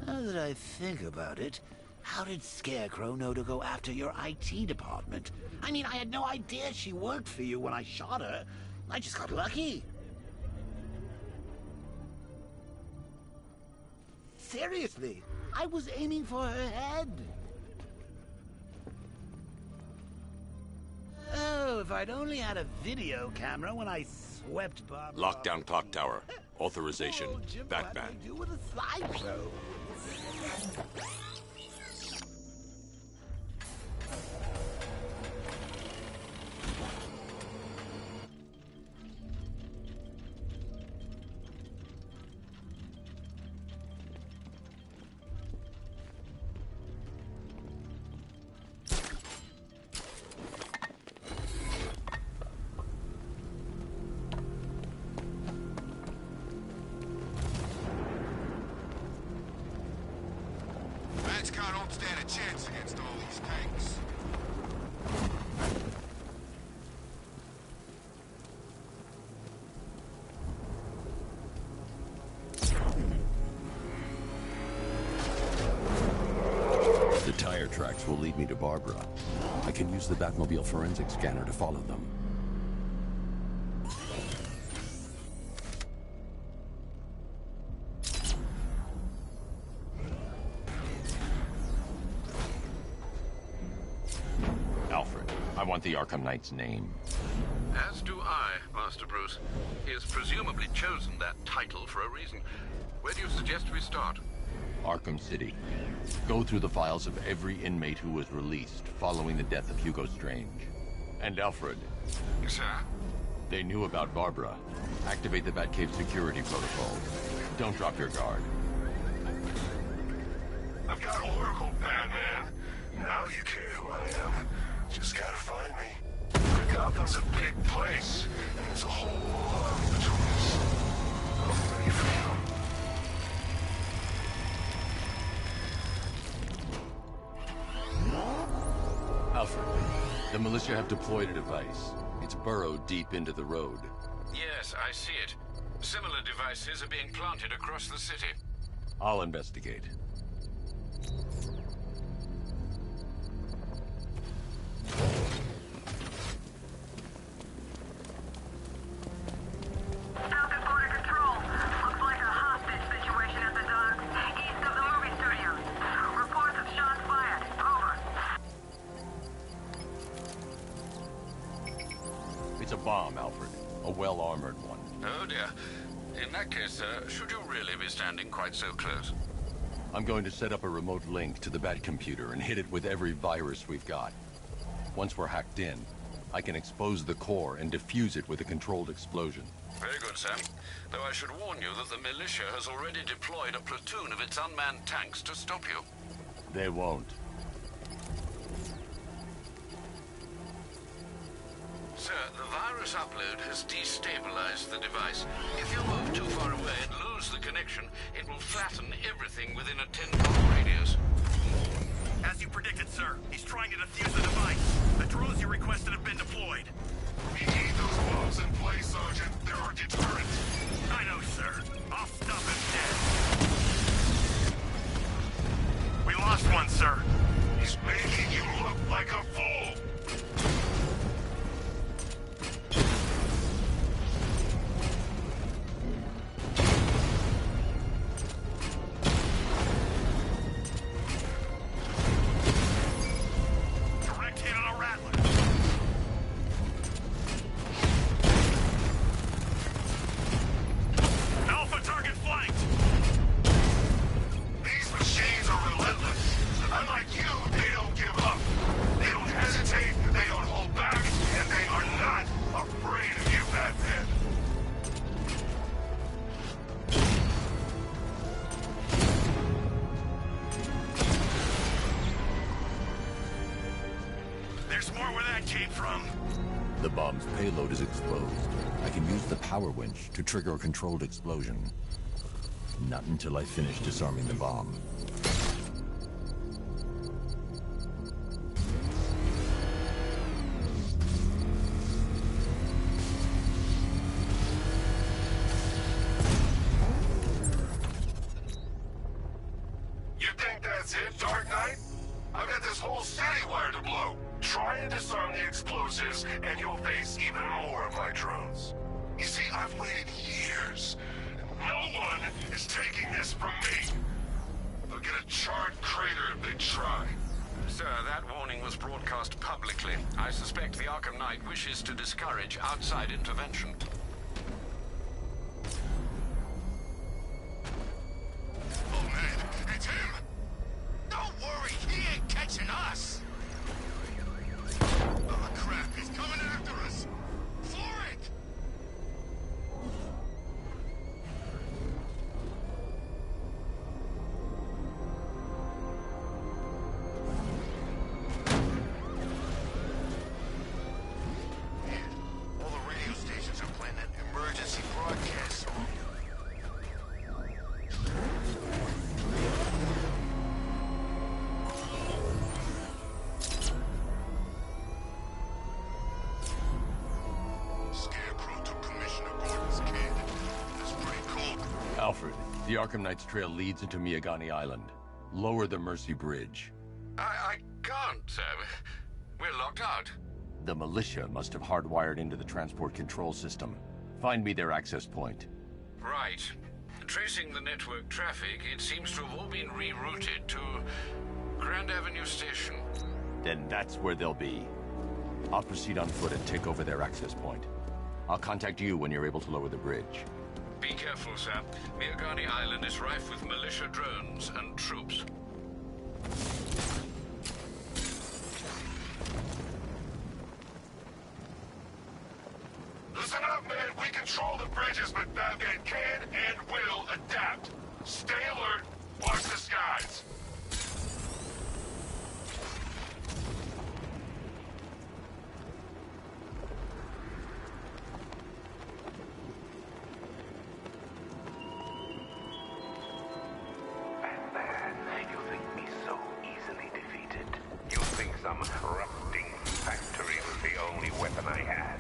Now that I think about it, how did Scarecrow know to go after your IT department? I mean, I had no idea she worked for you when I shot her. I just got lucky. Seriously, I was aiming for her head. Oh, if I'd only had a video camera when I swept Barbara. Lockdown clock tower. Authorization. Batman. Do with a slideshow. Batchcar don't stand a chance against all these tanks. The tire tracks will lead me to Barbara. I can use the Batmobile forensic scanner to follow them. Alfred, I want the Arkham Knight's name. As do I, Master Bruce. He has presumably chosen that title for a reason. Where do you suggest we start? Arkham City. Go through the files of every inmate who was released following the death of Hugo Strange. And Alfred. Yes, sir? They knew about Barbara. Activate the Batcave security protocols. Don't drop your guard. I've got Oracle, Batman. Now you care who I am. Just gotta find me. Gotham's a big place, and there's a whole lot between us. I'm ready for you. Alfred, the militia have deployed a device. It's burrowed deep into the road. Yes, I see it. Similar devices are being planted across the city. I'll investigate. Falcon Border Control. Looks like a hostage situation at the docks, east of the movie studios. Reports of shots bomb, Alfred. A well-armored one. Oh dear. In that case, sir, should you really be standing quite so close? I'm going to set up a remote link to the Bat computer and hit it with every virus we've got. Once we're hacked in, I can expose the core and defuse it with a controlled explosion. Very good, sir. Though I should warn you that the militia has already deployed a platoon of its unmanned tanks to stop you. They won't. Sir, the virus upload has destabilized the device. If you move too far away and lose the connection, it will flatten everything within a 10-mile radius. As you predicted, sir, he's trying to defuse the device. The drones you requested have been deployed. We need those bombs in place, Sergeant. There are deterrents. I know, sir. I'll stop him dead. We lost one, sir. He's making you look like a fool. The bomb's payload is exposed. I can use the power winch to trigger a controlled explosion. Not until I finish disarming the bomb. You think that's it, Dark Knight? I've got this whole city wired to blow. Try and disarm the explosives, and you'll face even more of my drones. You see, I've waited years. No one is taking this from me. They'll get a charred crater if they try. Sir, that warning was broadcast publicly. I suspect the Arkham Knight wishes to discourage outside intervention. Oh man, it's him! Don't worry, he ain't catching us! Oh crap, he's coming after us! For it! All the radio stations are playing that emergency broadcast song. Scarecrow took Commissioner Gordon's kid. That's pretty cool. Alfred, the Arkham Knight's trail leads into Miagani Island. Lower the Mercy Bridge. I can't, sir. We're locked out. The militia must have hardwired into the transport control system. Find me their access point. Right. Tracing the network traffic, it seems to have all been rerouted to Grand Avenue Station. Then that's where they'll be. I'll proceed on foot and take over their access point. I'll contact you when you're able to lower the bridge. Be careful, sir. Miagani Island is rife with militia drones and troops. Listen up, man. We control the bridges, but Batman can and will adapt. Stay alert. Watch the skies. Batman, you think me so easily defeated? You think some corrupting factory was the only weapon I had?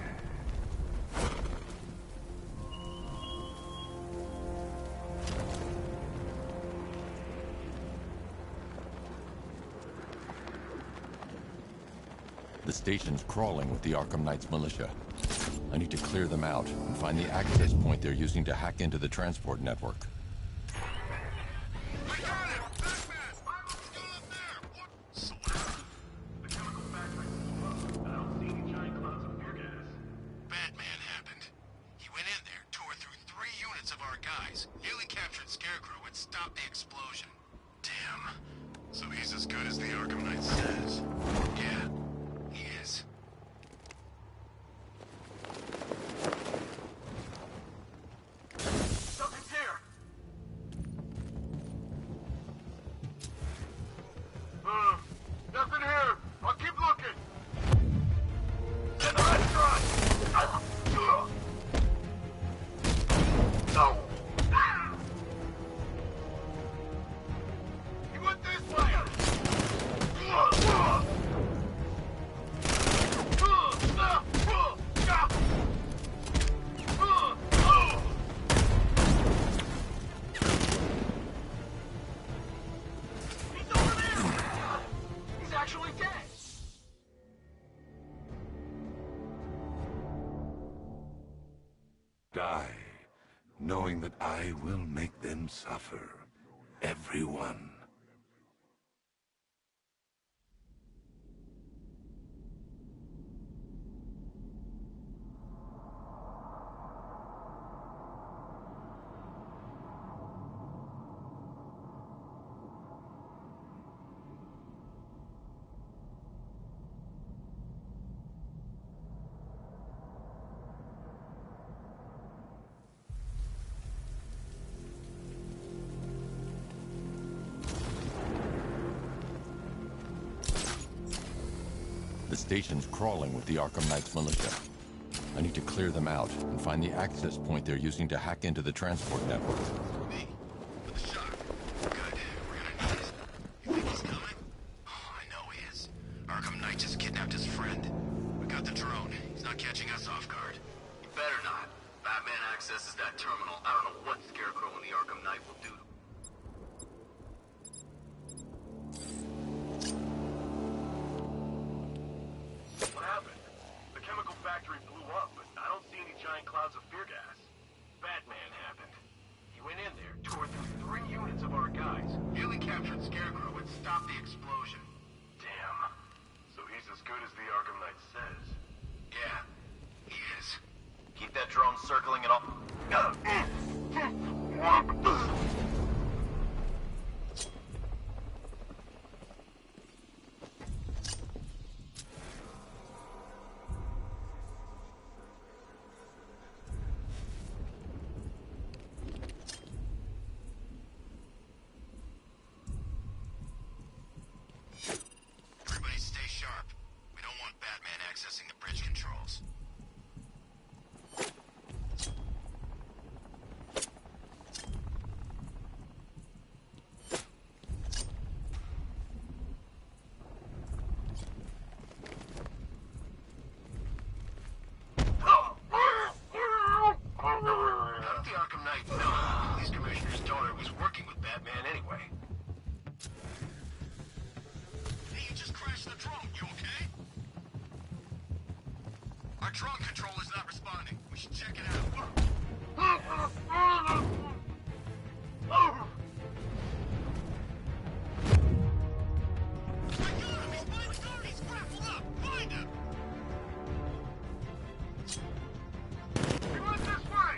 The station's crawling with the Arkham Knight's militia. I need to clear them out and find the access point they're using to hack into the transport network. Batman, Nearly captured Scarecrow and stopped the explosion. Damn. So he's as good as the Arkham Knight says. Yeah, he is. Something's here. Nothing here. I'll keep looking. In the restaurant. No. He went this way. He's over there. He's actually dead. Die, knowing that I will make them suffer. Everyone. The station's crawling with the Arkham Knight's militia. I need to clear them out and find the access point they're using to hack into the transport network. Me? For the shock. Good. We're gonna need it. You think he's coming? Oh, I know he is. Arkham Knight just kidnapped his friend. We got the drone. He's not catching us off guard. You better not. Batman accesses that terminal. I don't know what Scarecrow and the Arkham Knight will do to him. What happened? The chemical factory blew up, but I don't see any giant clouds of fear gas. Batman happened. He went in there, tore through 3 units of our guys. Nearly captured Scarecrow and stopped the explosion. Damn. So he's as good as the Arkham Knight says. Yeah, he is. Keep that drone circling and all. Everybody stay sharp. We don't want Batman accessing the bridge controls. How did the Arkham Knight know the police commissioner's daughter was working with Batman anyway? Hey, you just crashed the drone. You okay? Our drone control is not responding. We should check it out. I got him! He's by the guard! He's grappled up! Find him! He went this way!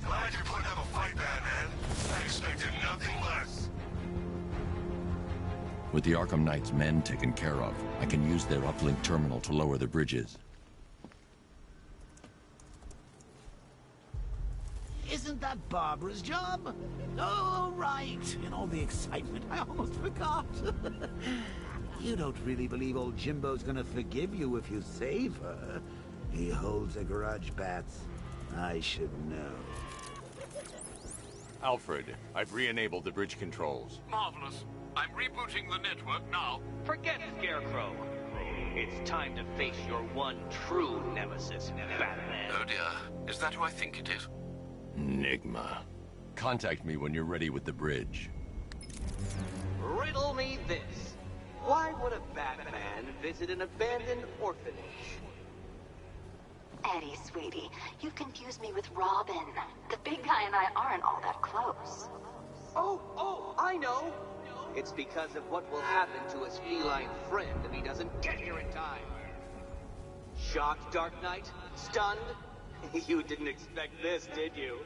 Glad you're putting up a fight, Batman. I expected nothing less. With the Arkham Knight's men taken care of, I can use their uplink terminal to lower the bridges. Isn't that Barbara's job? Oh, right. In all the excitement, I almost forgot. You don't really believe old Jimbo's gonna forgive you if you save her. He holds a grudge, Bats. I should know. Alfred, I've re-enabled the bridge controls. Marvelous. I'm rebooting the network now. Forget Scarecrow. It's time to face your one true nemesis, Batman. Oh dear. Is that who I think it is? Enigma. Contact me when you're ready with the bridge. Riddle me this. Why would a Batman visit an abandoned orphanage? Eddie, sweetie, you confused me with Robin. The big guy and I aren't all that close. Oh, I know. It's because of what will happen to his feline friend if he doesn't get here in time. Shocked, Dark Knight? Stunned? You didn't expect this, did you?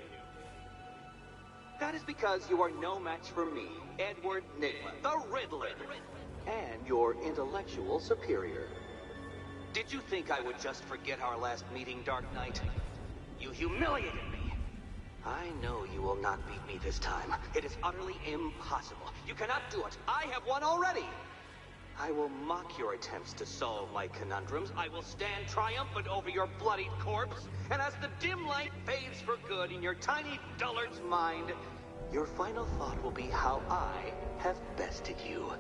That is because you are no match for me, Edward Nygma, the Riddler, and your intellectual superior. Did you think I would just forget our last meeting, Dark Knight? You humiliated me. I know you will not beat me this time. It is utterly impossible. You cannot do it. I have won already. I will mock your attempts to solve my conundrums. I will stand triumphant over your bloodied corpse. And as the dim light fades for good in your tiny dullard's mind, your final thought will be how I have bested you.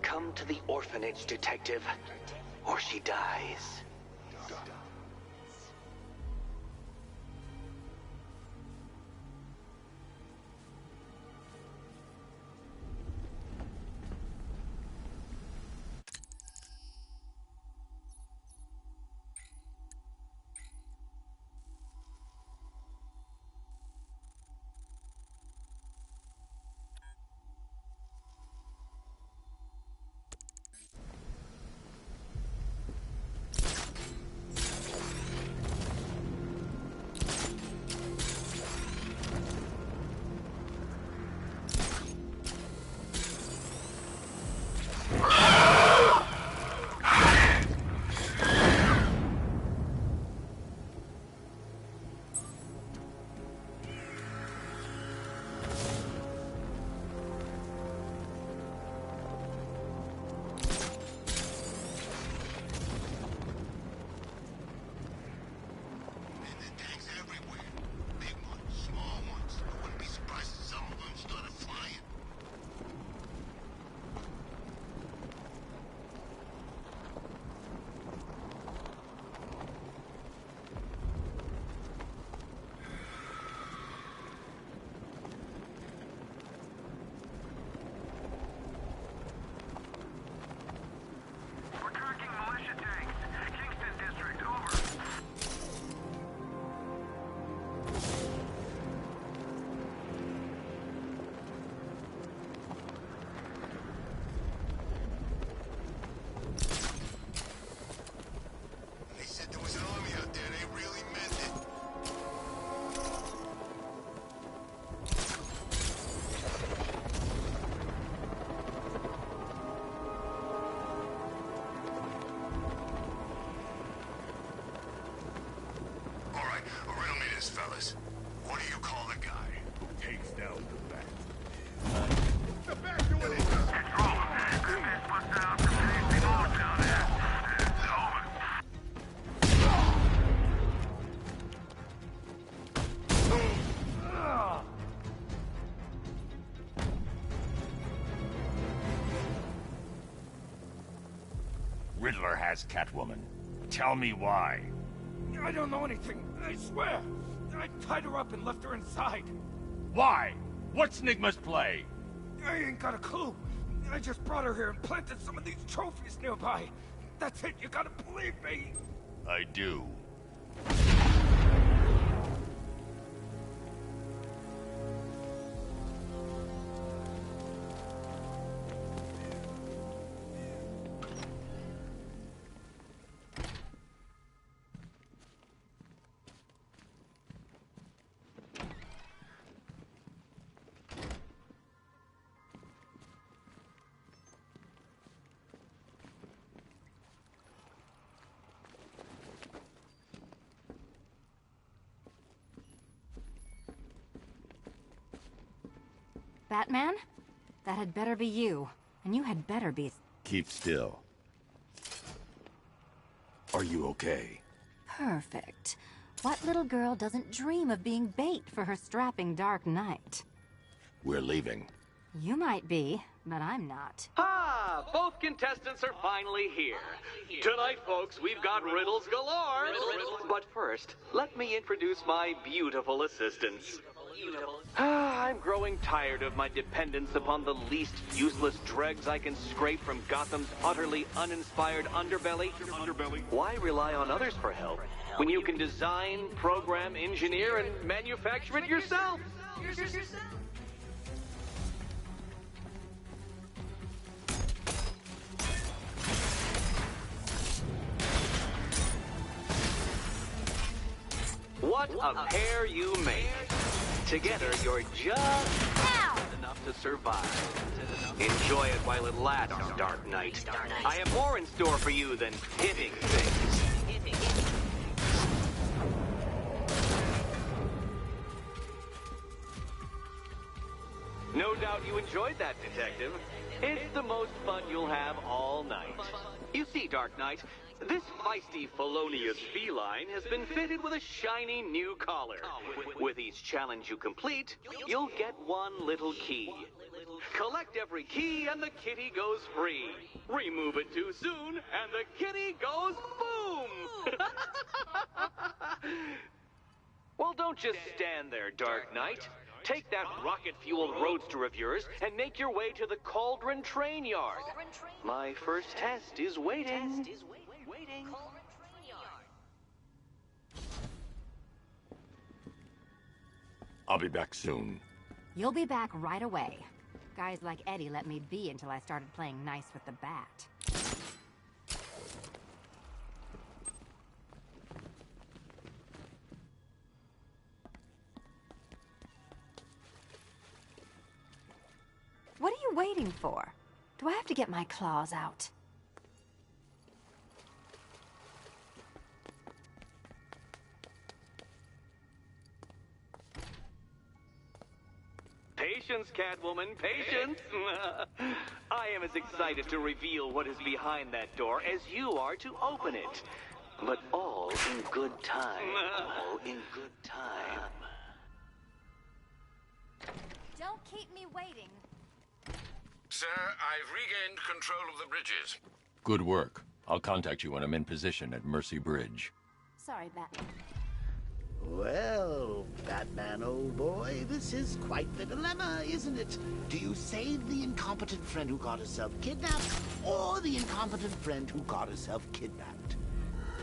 Come to the orphanage, detective, or she dies. Fellas, what do you call the guy who takes down the bat? The bat doing it! Control, Griffith's busted out some tasty moves down there. It's over. Riddler has Catwoman. Tell me why. I don't know anything, I swear. I tied her up and left her inside. Why? What's Nygma's play? I ain't got a clue. I just brought her here and planted some of these trophies nearby. That's it, you gotta believe me. I do. Batman? That had better be you. And you had better be... Keep still. Are you okay? Perfect. What little girl doesn't dream of being bait for her strapping Dark Knight? We're leaving. You might be, but I'm not. Ah, both contestants are finally here. Tonight, folks, we've got riddles galore. But first, let me introduce my beautiful assistants. I'm growing tired of my dependence upon the least useless dregs I can scrape from Gotham's utterly uninspired underbelly. Why rely on others for help when you can design, program, engineer, and manufacture it yourself? What a pair you make. Together, you're just enough to survive. Enjoy it while it lasts, Dark Knight. I have more in store for you than hitting things. No doubt you enjoyed that, Detective. It's the most fun you'll have all night. You see, Dark Knight, this feisty, felonious feline has been fitted with a shiny new collar. With each challenge you complete, you'll get one little key. Collect every key and the kitty goes free. Remove it too soon and the kitty goes boom! Well, don't just stand there, Dark Knight. Take that rocket-fueled roadster of yours and make your way to the Cauldron Train Yard. My first test is waiting. I'll be back soon. You'll be back right away. Guys like Eddie let me be until I started playing nice with the bat. What are you waiting for? Do I have to get my claws out? Patience, Catwoman, patience! I am as excited to reveal what is behind that door as you are to open it. But all in good time. All in good time. Don't keep me waiting. Sir, I've regained control of the bridges. Good work. I'll contact you when I'm in position at Mercy Bridge. Sorry, Batman. Well, Batman, old boy, this is quite the dilemma, isn't it? Do you save the incompetent friend who got herself kidnapped, or the incompetent friend who got herself kidnapped?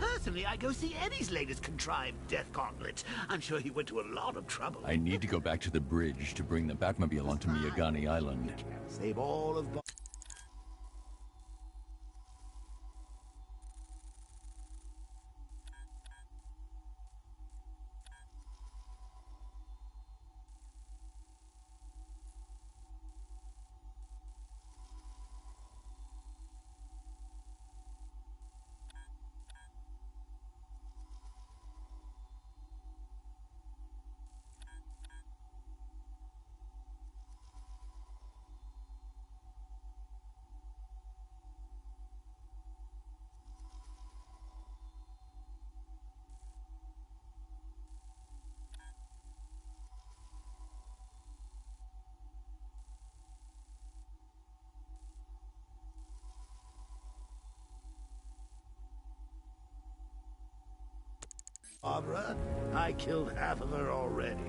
Personally, I go see Eddie's latest contrived death gauntlet. I'm sure he went to a lot of trouble. I need to go back to the bridge to bring the Batmobile onto Miagani Island. Save all of... Barbara, I killed half of her already.